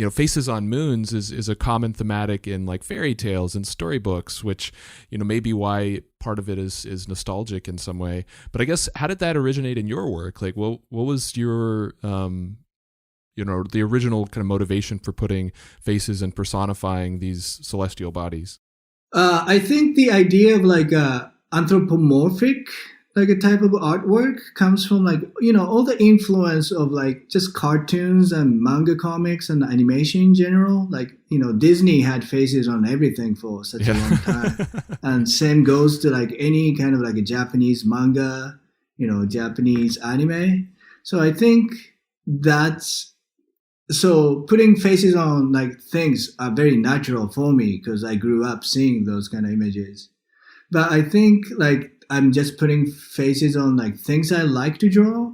faces on moons is a common thematic in like fairy tales and storybooks, which may be why part of it is nostalgic in some way. But I guess, how did that originate in your work? Like, what was your the original kind of motivation for putting faces and personifying these celestial bodies? I think the idea of like anthropomorphic, like a type of artwork, comes from like all the influence of like just cartoons and manga comics and animation in general. Like Disney had faces on everything for such a long time, and same goes to like any kind of like a Japanese manga, Japanese anime. So I think that's so putting faces on like things are very natural for me because I grew up seeing those kind of images. But I think like I'm just putting faces on like things I like to draw.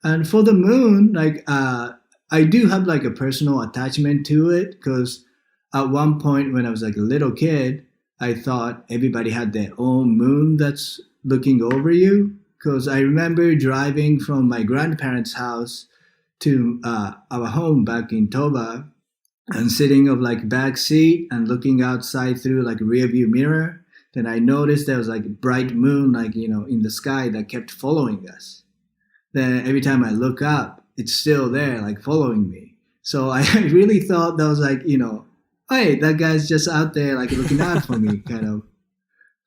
And for the moon, like I do have like a personal attachment to it because at one point when I was like a little kid, I thought everybody had their own moon that's looking over you. Because I remember driving from my grandparents' house to our home back in Toba and sitting of like back seat and looking outside through like a rear view mirror. Then I noticed there was like a bright moon, like, in the sky that kept following us. Then every time I look up, it's still there, like following me. So I really thought that was like, hey, that guy's just out there, like looking out for me, kind of.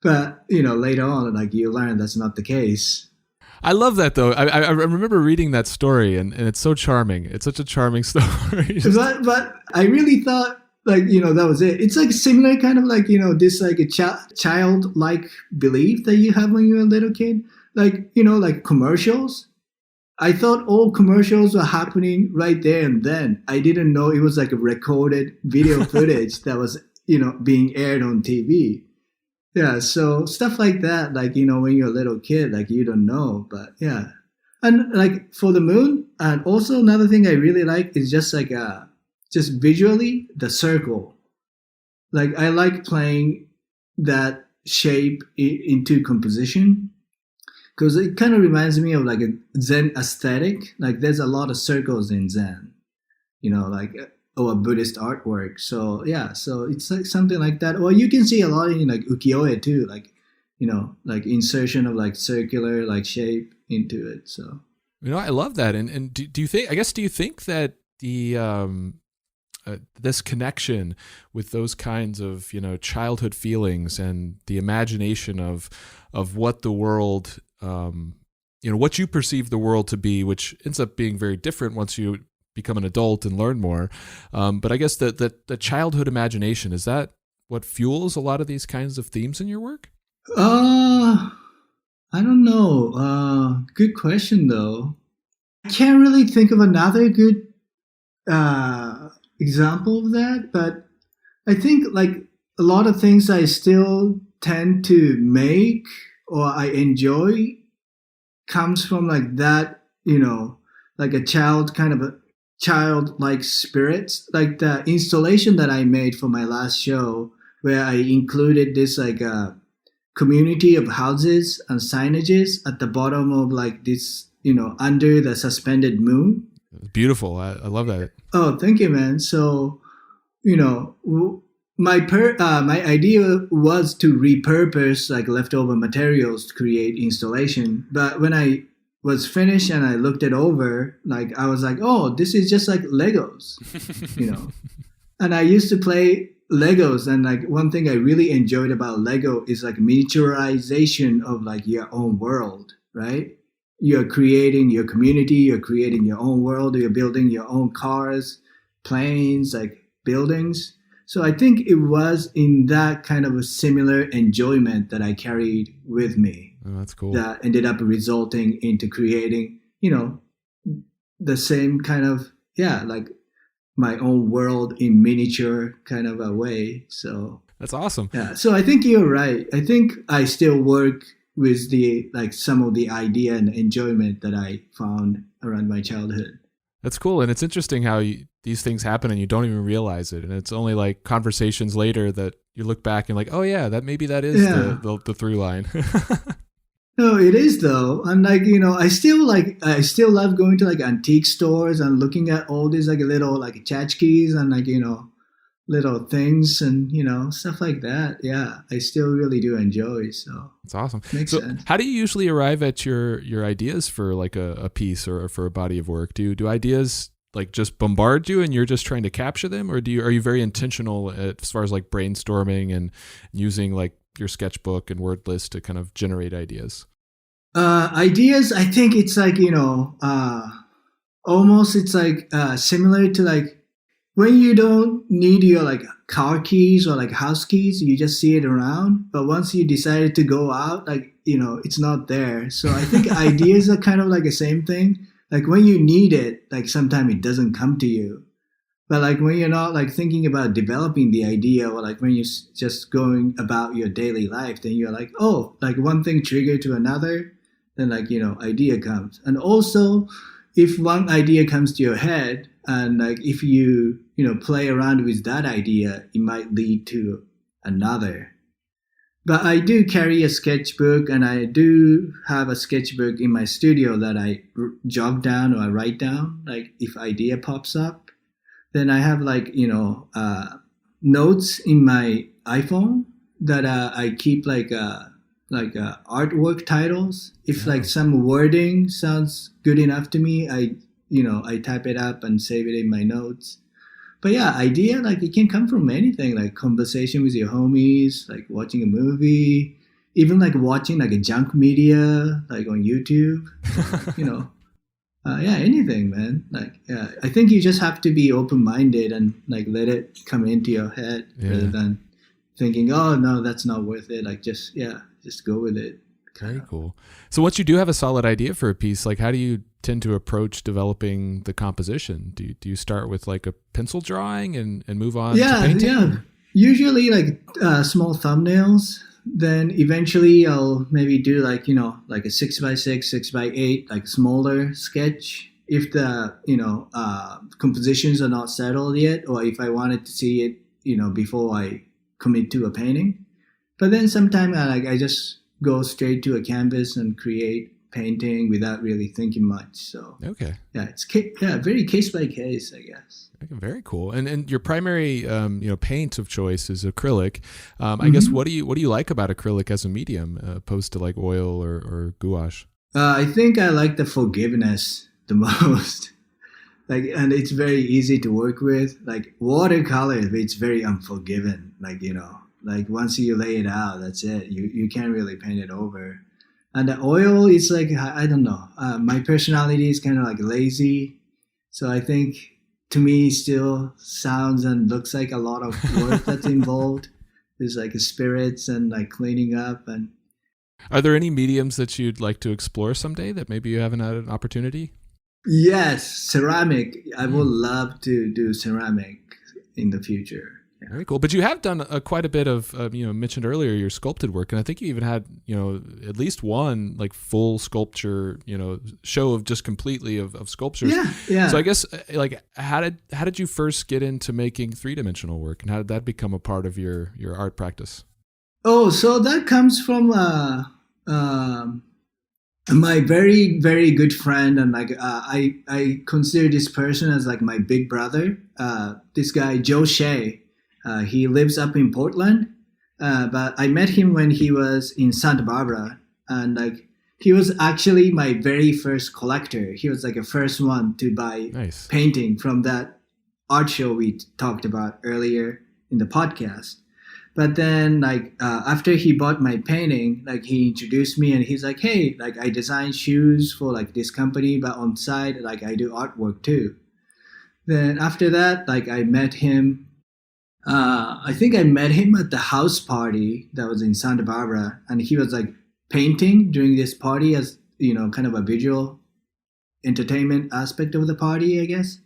But, later on, like you learn that's not the case. I love that, though. I remember reading that story, and it's so charming. It's such a charming story. But I really thought, like, that was it. It's like similar kind of like, this like a childlike belief that you have when you're a little kid. Like, like commercials. I thought all commercials were happening right there and then. I didn't know it was like a recorded video footage that was, being aired on TV. Yeah, so stuff like that, like, when you're a little kid, like, you don't know, but yeah. And, like, for the moon, and also another thing I really like is just, like, just visually, the circle. Like, I like playing that shape into composition, because it kind of reminds me of, like, a Zen aesthetic. Like, there's a lot of circles in Zen, like... or a Buddhist artwork. So yeah, so it's like something like that. Or you can see a lot in like ukiyo-e too, like, like insertion of like circular like shape into it. So I love that. And do you think? I guess, do you think that the this connection with those kinds of childhood feelings and the imagination of what the world what you perceive the world to be, which ends up being very different once you become an adult and learn more. But I guess that the childhood imagination, is that what fuels a lot of these kinds of themes in your work? I don't know. Good question though. I can't really think of another good example of that, but I think like a lot of things I still tend to make or I enjoy comes from like that, like a childlike spirits, like the installation that I made for my last show, where I included this like a community of houses and signages at the bottom of like this, under the suspended moon. Beautiful. I love that. Oh, thank you, man. So, my idea was to repurpose like leftover materials to create installation, but when I was finished and I looked it over, like I was like, oh, this is just like Legos, And I used to play Legos, and like one thing I really enjoyed about Lego is like miniaturization of like your own world, right? You're creating your community, you're creating your own world, you're building your own cars, planes, like buildings. So I think it was in that kind of a similar enjoyment that I carried with me. Oh, that's cool. That ended up resulting into creating, the same kind of, like my own world in miniature kind of a way. So that's awesome. Yeah. So I think you're right. I think I still work with the, like some of the idea and enjoyment that I found around my childhood. That's cool. And it's interesting how these things happen and you don't even realize it. And it's only like conversations later that you look back and like, oh yeah, that is the through line. No, it is though. And like, I still love going to like antique stores and looking at all these like little like tchotchkes and like, little things and, stuff like that. Yeah, I still really do enjoy. So that's awesome. Makes sense. How do you usually arrive at your ideas for like a piece or for a body of work? Do ideas like just bombard you and you're just trying to capture them, or are you very intentional as far as like brainstorming and using like your sketchbook and word list to kind of generate ideas? Ideas, I think it's like, almost it's like similar to like when you don't need your like car keys or like house keys, you just see it around. But once you decided to go out, like, it's not there. So I think ideas are kind of like the same thing. Like when you need it, like sometimes it doesn't come to you. But like when you're not like thinking about developing the idea, or like when you're just going about your daily life, then you're like, oh, like one thing triggered to another, then like, idea comes. And also if one idea comes to your head and like if you, play around with that idea, it might lead to another. But I do carry a sketchbook, and I do have a sketchbook in my studio that I jot down or I write down, like if idea pops up. Then I have like, notes in my iPhone that I keep like artwork titles. If like some wording sounds good enough to me, I type it up and save it in my notes. But yeah, idea, like it can come from anything, like conversation with your homies, like watching a movie, even like watching like a junk media, like on YouTube, yeah, anything, man. Like, yeah, I think you just have to be open-minded and like let it come into your head rather than thinking, oh no, that's not worth it. Like just go with it. Very cool. So once you do have a solid idea for a piece, like how do you tend to approach developing the composition? Do you start with like a pencil drawing and move on to painting? Yeah. Usually like small thumbnails. Then eventually I'll maybe do like, like a 6x6, 6x8, like smaller sketch. If the, compositions are not settled yet, or if I wanted to see it, before I commit to a painting. But then sometimes I just go straight to a canvas and create painting without really thinking much. So okay, yeah, it's very case by case, I guess. Okay, very cool. And your primary paint of choice is acrylic. I guess what do you like about acrylic as a medium opposed to like oil or gouache? I think I like the forgiveness the most. Like, and it's very easy to work with. Like watercolor, it's very unforgiving. Like, like once you lay it out, that's it. You can't really paint it over. And the oil is like, I don't know. My personality is kind of like lazy. So I think to me still sounds and looks like a lot of work that's involved. There's like spirits and like cleaning up. And are there any mediums that you'd like to explore someday that maybe you haven't had an opportunity? Yes, ceramic. I would love to do ceramic in the future. Yeah. Very cool. But you have done quite a bit of, mentioned earlier your sculpted work, and I think you even had, at least one like full sculpture, show of just completely of sculptures. Yeah. So I guess like how did you first get into making 3-dimensional work, and how did that become a part of your art practice? Oh, so that comes from my very, very good friend, and like I consider this person as like my big brother. This guy Yoskay. He lives up in Portland, but I met him when he was in Santa Barbara, and like he was actually my very first collector. He was like the first one to buy painting from that art show we talked about earlier in the podcast. But then like after he bought my painting, like he introduced me and he's like, hey, like I design shoes for like this company, but on side, like I do artwork too. Then after that, like I met him. I think I met him at the house party that was in Santa Barbara, and he was like painting during this party as, kind of a visual entertainment aspect of the party, I guess.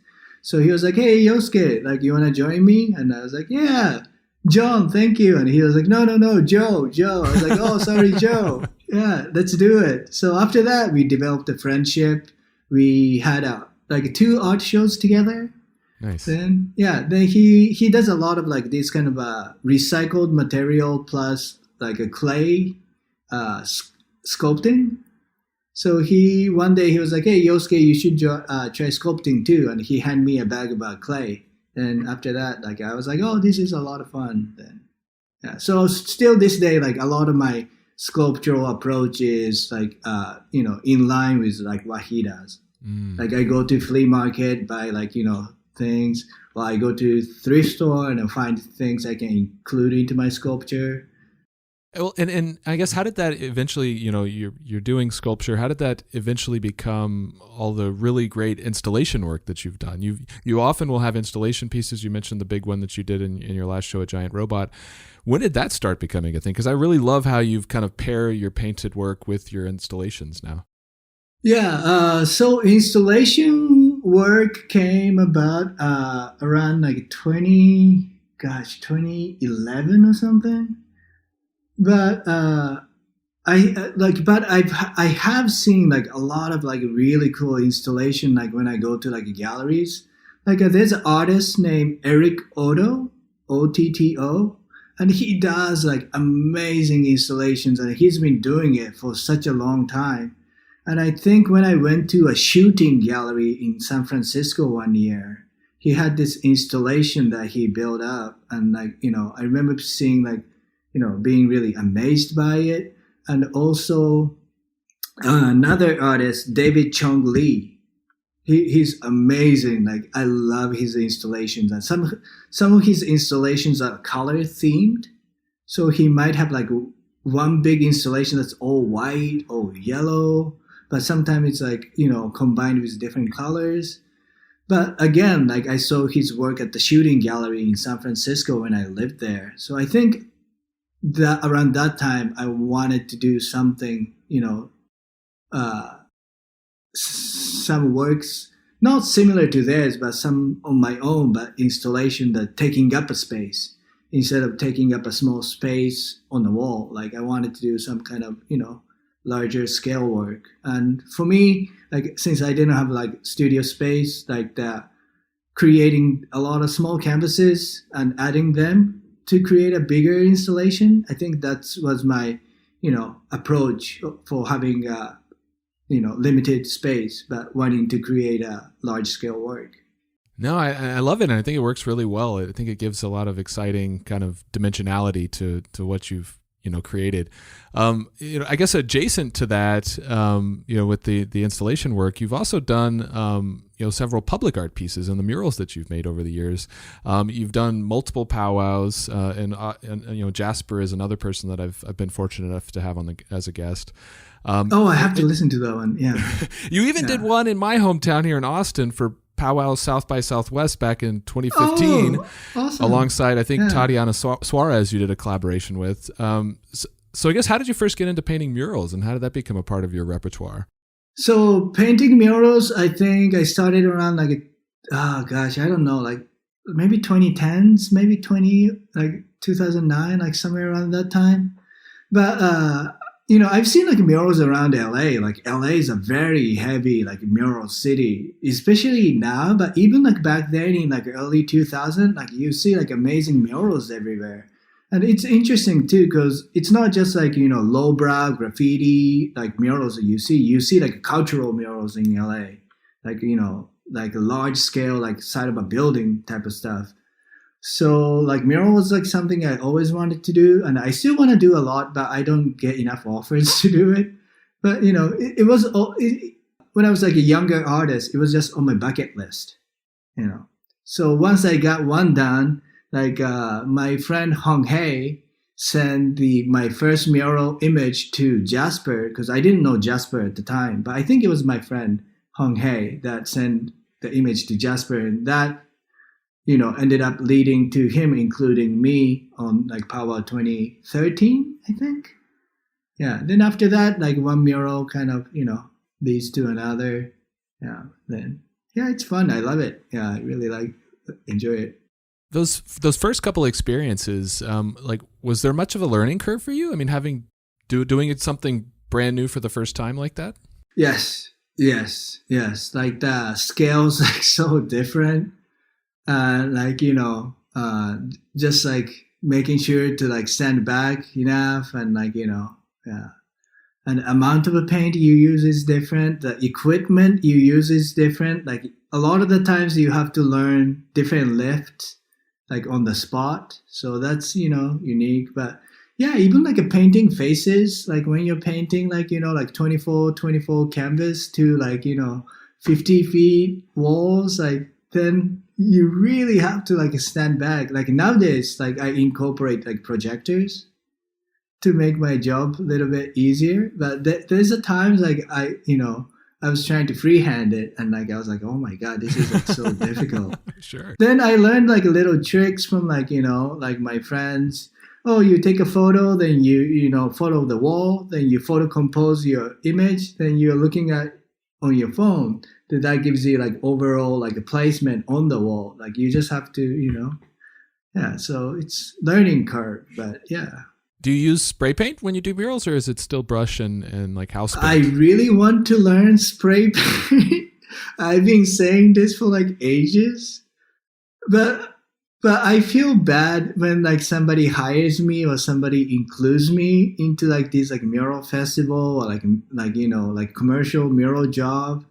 So he was like, hey, Yoskay, like, you want to join me? And I was like, yeah, John, thank you. And he was like, no, Joe. I was like, oh, sorry, Joe. Yeah, let's do it. So after that, we developed a friendship. We had like 2 art shows together. Nice. Then he does a lot of like this kind of recycled material plus like a clay sculpting. So one day he was like, "Hey, Yosuke, you should try sculpting too." And he handed me a bag of clay. And after that, like I was like, "Oh, this is a lot of fun." Then yeah. So still this day, like a lot of my sculptural approach is like in line with like what he does. Like I go to flea market, buy like things, or I go to thrift store and I find things I can include into my sculpture. Well, and I guess how did that eventually, you're doing sculpture. How did that eventually become all the really great installation work that you've done? You often will have installation pieces. You mentioned the big one that you did in your last show, A Giant Robot. When did that start becoming a thing? Because I really love how you've kind of pair your painted work with your installations now. Yeah, so installation work came about around like 2011 or something. But I have seen like a lot of like really cool installation like when I go to like galleries. Like there's an artist named Eric Otto, Otto, and he does like amazing installations, and he's been doing it for such a long time. And I think when I went to a shooting gallery in San Francisco one year, he had this installation that he built up. And like, I remember seeing like, being really amazed by it. And also another artist, David Chong Lee. He's amazing. Like I love his installations. And some of his installations are color themed. So he might have like one big installation that's all white or yellow, but sometimes it's like, combined with different colors. But again, like I saw his work at the shooting gallery in San Francisco when I lived there. So I think that around that time, I wanted to do something, some works, not similar to theirs, but some on my own, but installation that taking up a space instead of taking up a small space on the wall. Like I wanted to do some kind of, larger scale work. And for me, like since I didn't have like studio space, like that, creating a lot of small canvases and adding them to create a bigger installation, I think that was my, approach for having limited space, but wanting to create a large scale work. No, I love it, and I think it works really well. I think it gives a lot of exciting kind of dimensionality to what you've created. I guess adjacent to that, with the installation work, you've also done several public art pieces and the murals that you've made over the years. You've done multiple powwows, and Jasper is another person that I've been fortunate enough to have as a guest. I have to listen to that one. Yeah. You even did one in my hometown here in Austin for Powwow South by Southwest back in 2015, awesome. Alongside, I think, Tatiana Suarez you did a collaboration with. So I guess how did you first get into painting murals, and how did that become a part of your repertoire? So painting murals, I think I started around like, I don't know, like maybe 2010s, maybe 2009, like somewhere around that time. But, I've seen like murals around LA. Like LA is a very heavy like mural city, especially now. But even like back then in like early 2000, like you see like amazing murals everywhere. And it's interesting too, because it's not just like, lowbrow graffiti, like murals that you see like cultural murals in LA, like, like a large scale, like side of a building type of stuff. So like mural was like something I always wanted to do, and I still want to do a lot, but I don't get enough offers to do it. But it was when I was like a younger artist, it was just on my bucket list, So once I got one done, like my friend Hong Hei sent my first mural image to Jasper, because I didn't know Jasper at the time, but I think it was my friend Hong Hei that sent the image to Jasper, and that ended up leading to him including me on like Powwow 2013, I think. Yeah. Then after that, like one mural kind of, leads to another. Yeah. Then, it's fun. I love it. Yeah. I really enjoy it. Those first couple experiences, was there much of a learning curve for you? I mean, doing something brand new for the first time like that? Yes. Like the scale's like so different. like just like making sure to like stand back enough, and like yeah. And the amount of paint you use is different. The equipment you use is different. Like a lot of the times you have to learn different lifts, like on the spot. So that's, unique. But yeah, even like a painting faces, like when you're painting like, like 24 canvas to like, 50 feet walls, like then you really have to like stand back. Like nowadays, like I incorporate like projectors to make my job a little bit easier. But there's a times like I was trying to freehand it, and like I was like, oh my god, this is like so difficult. Sure. Then I learned like little tricks from like like my friends. Oh, you take a photo, then you photo the wall, then you photo compose your image, then you're looking at on your phone. Then that gives you like overall like a placement on the wall. Like you just have to yeah. So it's learning curve, but yeah. Do you use spray paint when you do murals, or is it still brush and like house paint? I really want to learn spray paint. I've been saying this for like ages, but I feel bad when like somebody hires me or somebody includes me into like this like mural festival or like like commercial mural job.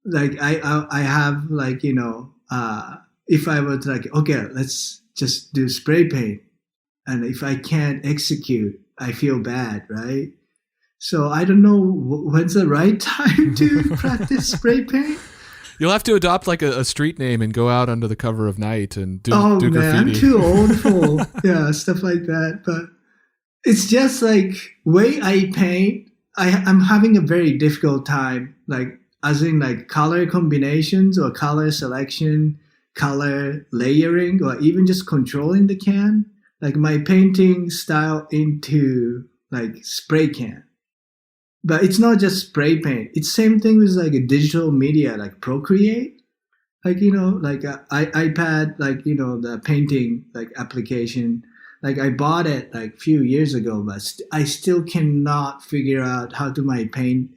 Like I have like if I were to like, okay, let's just do spray paint. And if I can't execute, I feel bad, right? So I don't know when's the right time to practice spray paint. You'll have to adopt like a street name and go out under the cover of night and do man, graffiti. I'm too old for stuff like that. But it's just like way I paint. I'm having a very difficult time, like as in like color combinations or color selection, color layering, or even just controlling the can. Like my painting style into like spray can. But it's not just spray paint. It's same thing with like a digital media, like Procreate. Like, like iPad, like, the painting like application. Like I bought it like a few years ago, but I still cannot figure out how to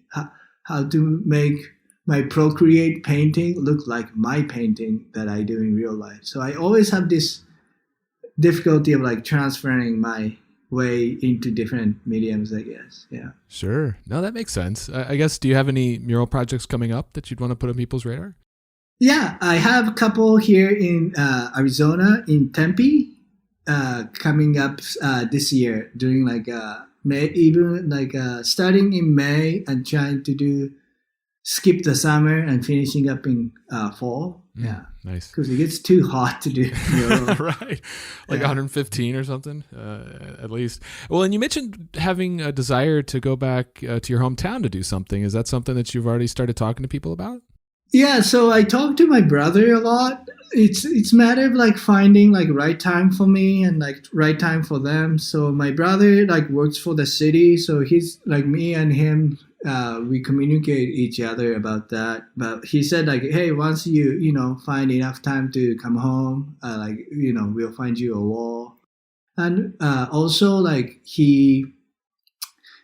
how to make my Procreate painting look like my painting that I do in real life. So I always have this difficulty of like transferring my way into different mediums, I guess. Yeah. Sure. No, that makes sense. I guess, do you have any mural projects coming up that you'd want to put on people's radar? Yeah, I have a couple here in Arizona, in Tempe, coming up this year during like May, even like starting in May and trying to skip the summer and finishing up in fall. Yeah. Nice. Because it gets too hot to do. Right. Like 115 or something, at least. Well, and you mentioned having a desire to go back to your hometown to do something. Is that something that you've already started talking to people about? Yeah. So I talk to my brother a lot. It's a matter of like finding like right time for me and like right time for them. So my brother like works for the city. So he's like, me and him, we communicate each other about that. But he said like, hey, once you find enough time to come home, like we'll find you a wall. And also like he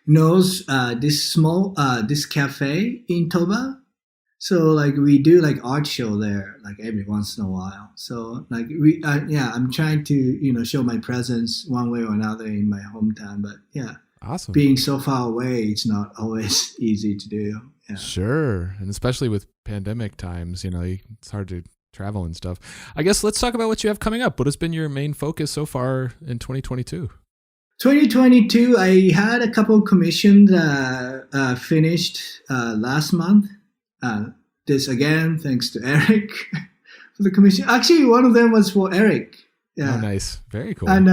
knows this cafe in Toba. So like we do like art show there like every once in a while. So like I'm trying to show my presence one way or another in my hometown. But yeah. Awesome. Being so far away, it's not always easy to do. Yeah. Sure. And especially with pandemic times, it's hard to travel and stuff. I guess let's talk about what you have coming up. What has been your main focus so far in 2022? 2022, I had a couple of commissions finished last month. This again, thanks to Eric for the commission. Actually, one of them was for Eric. Yeah. Oh, nice. Very cool. And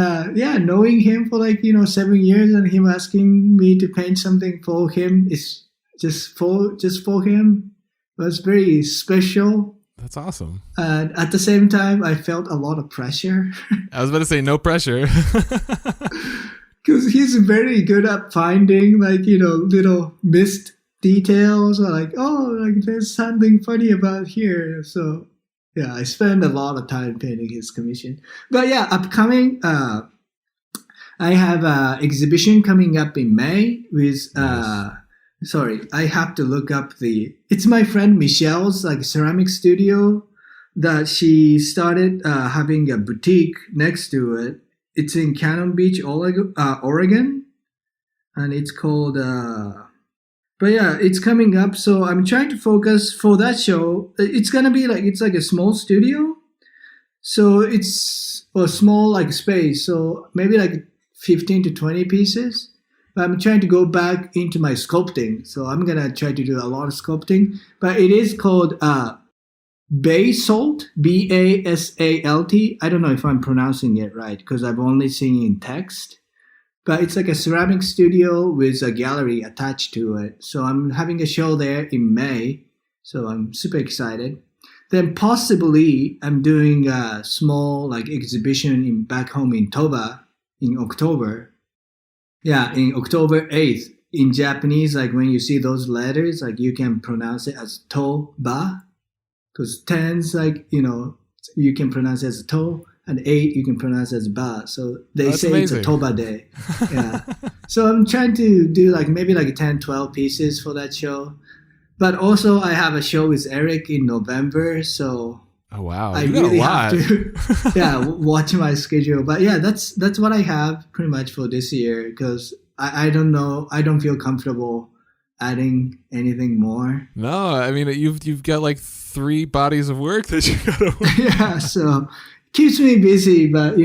knowing him for like 7 years and him asking me to paint something for him is just for him was very special. That's awesome. And at the same time, I felt a lot of pressure. I was about to say no pressure. Because he's very good at finding like little missed details or like, oh, like there's something funny about here. So yeah, I spend a lot of time painting his commission. But yeah, upcoming, I have an exhibition coming up in May with, sorry, I have to look up it's my friend Michelle's like ceramic studio. that she started having a boutique next to it. It's in Cannon Beach, Oregon, and it's called. But yeah, it's coming up, so I'm trying to focus for that show. It's gonna be like it's like a small studio, so it's a small like space, so maybe like 15 to 20 pieces. But I'm trying to go back into my sculpting, so I'm gonna try to do a lot of sculpting. But it is called Basalt, Basalt. I don't know if I'm pronouncing it right because I've only seen it in text. But it's like a ceramic studio with a gallery attached to it. So I'm having a show there in May. So I'm super excited. Then possibly I'm doing a small like exhibition in back home in Toba in October. Yeah, in October 8th. In Japanese, like when you see those letters, like you can pronounce it as Toba. Because 10's like, you can pronounce it as to, and 8 you can pronounce it as ba. So they That's say amazing. it's a Toba day. Yeah. So I'm trying to do like maybe like 10, 12 pieces for that show. But also I have a show with Eric in November. So Oh wow, I you got really a lot. have to watch my schedule. But yeah, that's what I have pretty much for this year because I don't know. I don't feel comfortable adding anything more. No, I mean you've got like 3 bodies of work that you got to. Yeah, so keeps me busy, but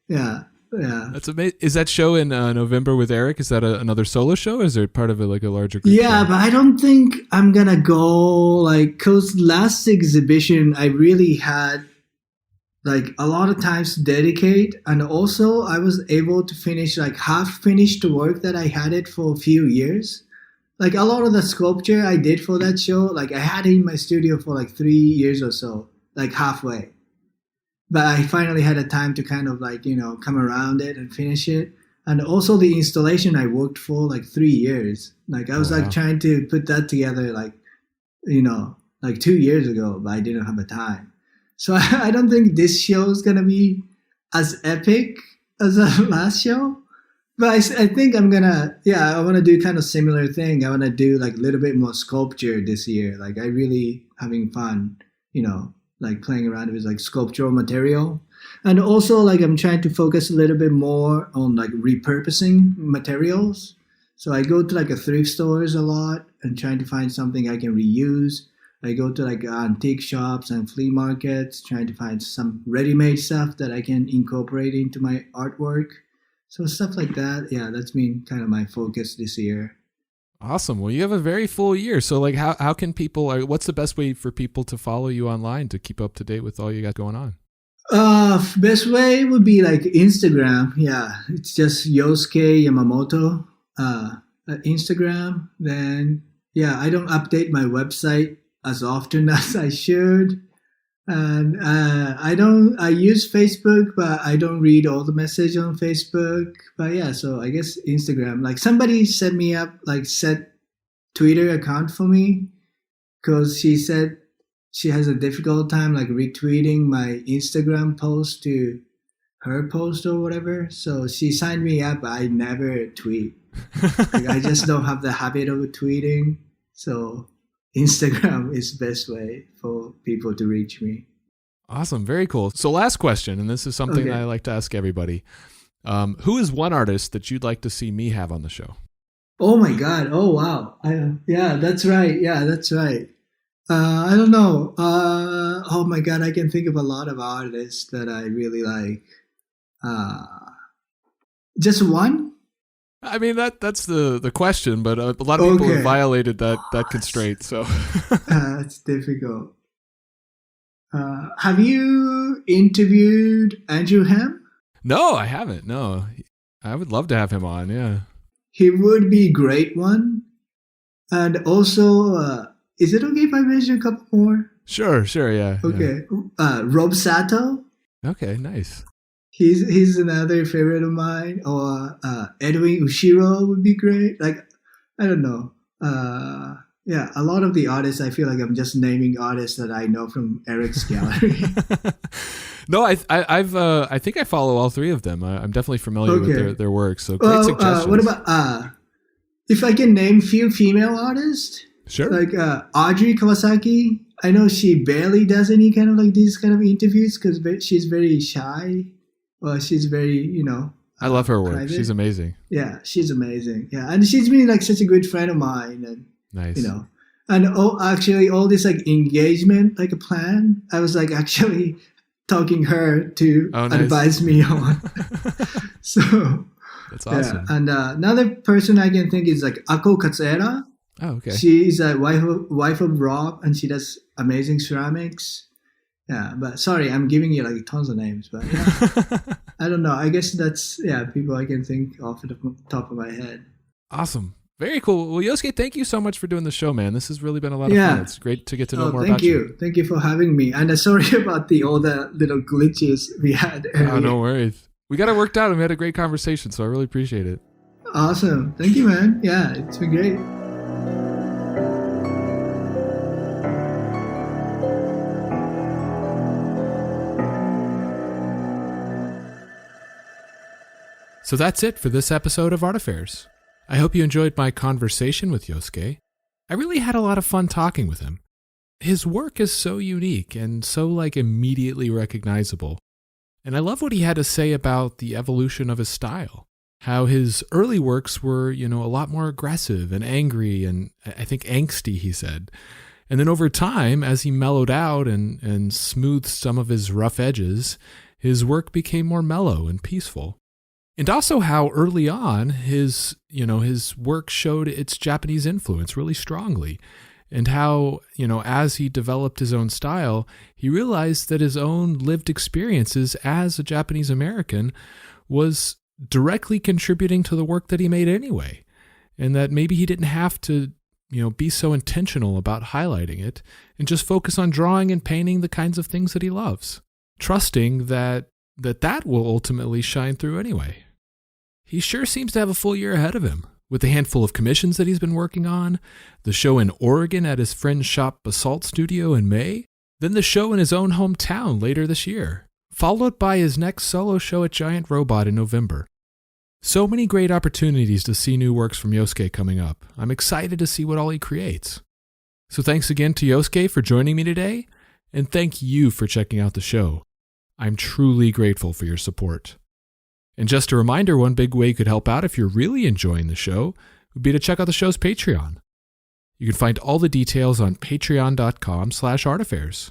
yeah. That's amazing. Is that show in November with Eric? Is that another solo show? Or is it part of like a larger group? Yeah, show? but I don't think I'm gonna go like cause last exhibition I really had like a lot of times to dedicate, and also I was able to finish like half finished work that I had it for a few years. Like a lot of the sculpture I did for that show, like I had it in my studio for like 3 years or so, like halfway. But I finally had a time to kind of like, come around it and finish it. And also the installation I worked for like 3 years. Like I was like trying to put that together like, like 2 years ago, but I didn't have the time. So I don't think this show is going to be as epic as the last show. But I think I'm going to, I want to do kind of similar thing. I want to do like a little bit more sculpture this year. Like I really having fun, like playing around with like sculptural material. And also like I'm trying to focus a little bit more on like repurposing materials. So I go to like a thrift stores a lot and trying to find something I can reuse. I go to like antique shops and flea markets, trying to find some ready-made stuff that I can incorporate into my artwork. So stuff like that. Yeah, that's been kind of my focus this year. Awesome. Well, you have a very full year. So like how can people, what's the best way for people to follow you online to keep up to date with all you got going on? Best way would be like Instagram. Yeah, it's just Yoskay Yamamoto Instagram. Then I don't update my website as often as I should. And I use Facebook, but I don't read all the message on Facebook. But yeah, so I guess Instagram. Like somebody set me up, like set Twitter account for me because she said she has a difficult time like retweeting my Instagram post to her post or whatever. So she signed me up, but I never tweet. Like I just don't have the habit of tweeting. So Instagram is the best way for people to reach me. Awesome. Very cool. So last question, and this is something that I like to ask everybody. Who is one artist that you'd like to see me have on the show? Oh my God. Oh, wow. Yeah, that's right. Yeah, that's right. I don't know. Oh my God. I can think of a lot of artists that I really like. Just one? I mean, that's the question, but a lot of people have violated that constraint. So it's difficult. Have you interviewed Andrew Ham? No, I haven't. No, I would love to have him on. Yeah, he would be a great one. And also, is it okay if I mention a couple more? Sure. Yeah. Okay. Yeah. Rob Sato. Okay, nice. He's another favorite of mine. Or Edwin Ushiro would be great. Like, I don't know. Yeah, a lot of the artists, I feel like I'm just naming artists that I know from Eric's gallery. No, I think I follow all 3 of them. I'm definitely familiar with their work. So great suggestions. What about if I can name few female artists? Sure. Like Audrey Kawasaki. I know she barely does any kind of like these kind of interviews because she's very shy, or she's very, I love her work. private. She's amazing. Yeah, she's amazing. Yeah, and she's been like such a good friend of mine, and Nice. and actually all this like engagement like a plan. I was like actually talking her to nice. advise me on. So That's awesome. yeah, and another person I can think is like Ako Katsera. Oh, okay. She is a wife of Rob, and she does amazing ceramics. Yeah, but sorry, I'm giving you like tons of names, but yeah, I don't know. I guess that's people I can think off the top of my head. Awesome. Very cool. Well, Yoskay, thank you so much for doing the show, man. This has really been a lot of fun. It's great to get to know more about you. Thank you for having me. And sorry about all the little glitches we had earlier. Oh, no worries. We got it worked out and we had a great conversation, so I really appreciate it. Awesome. Thank you, man. Yeah, it's been great. So that's it for this episode of Art Affairs. I hope you enjoyed my conversation with Yoskay. I really had a lot of fun talking with him. His work is so unique and so immediately recognizable. And I love what he had to say about the evolution of his style. How his early works were, a lot more aggressive and angry and I think angsty, he said. And then over time, as he mellowed out and smoothed some of his rough edges, his work became more mellow and peaceful. And also how early on his work showed its Japanese influence really strongly. And how, as he developed his own style, he realized that his own lived experiences as a Japanese American was directly contributing to the work that he made anyway. And that maybe he didn't have to, be so intentional about highlighting it and just focus on drawing and painting the kinds of things that he loves, trusting that will ultimately shine through anyway. He sure seems to have a full year ahead of him, with a handful of commissions that he's been working on, the show in Oregon at his friend's shop Basalt Studio in May, then the show in his own hometown later this year, followed by his next solo show at Giant Robot in November. So many great opportunities to see new works from Yoskay coming up. I'm excited to see what all he creates. So thanks again to Yoskay for joining me today, and thank you for checking out the show. I'm truly grateful for your support. And just a reminder, one big way you could help out if you're really enjoying the show would be to check out the show's Patreon. You can find all the details on patreon.com/artaffairs.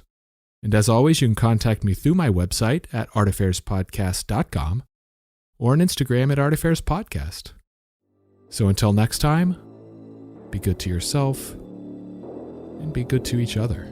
And as always, you can contact me through my website at artaffairs.podcast.com or on Instagram at artaffairs.podcast. So until next time, be good to yourself and be good to each other.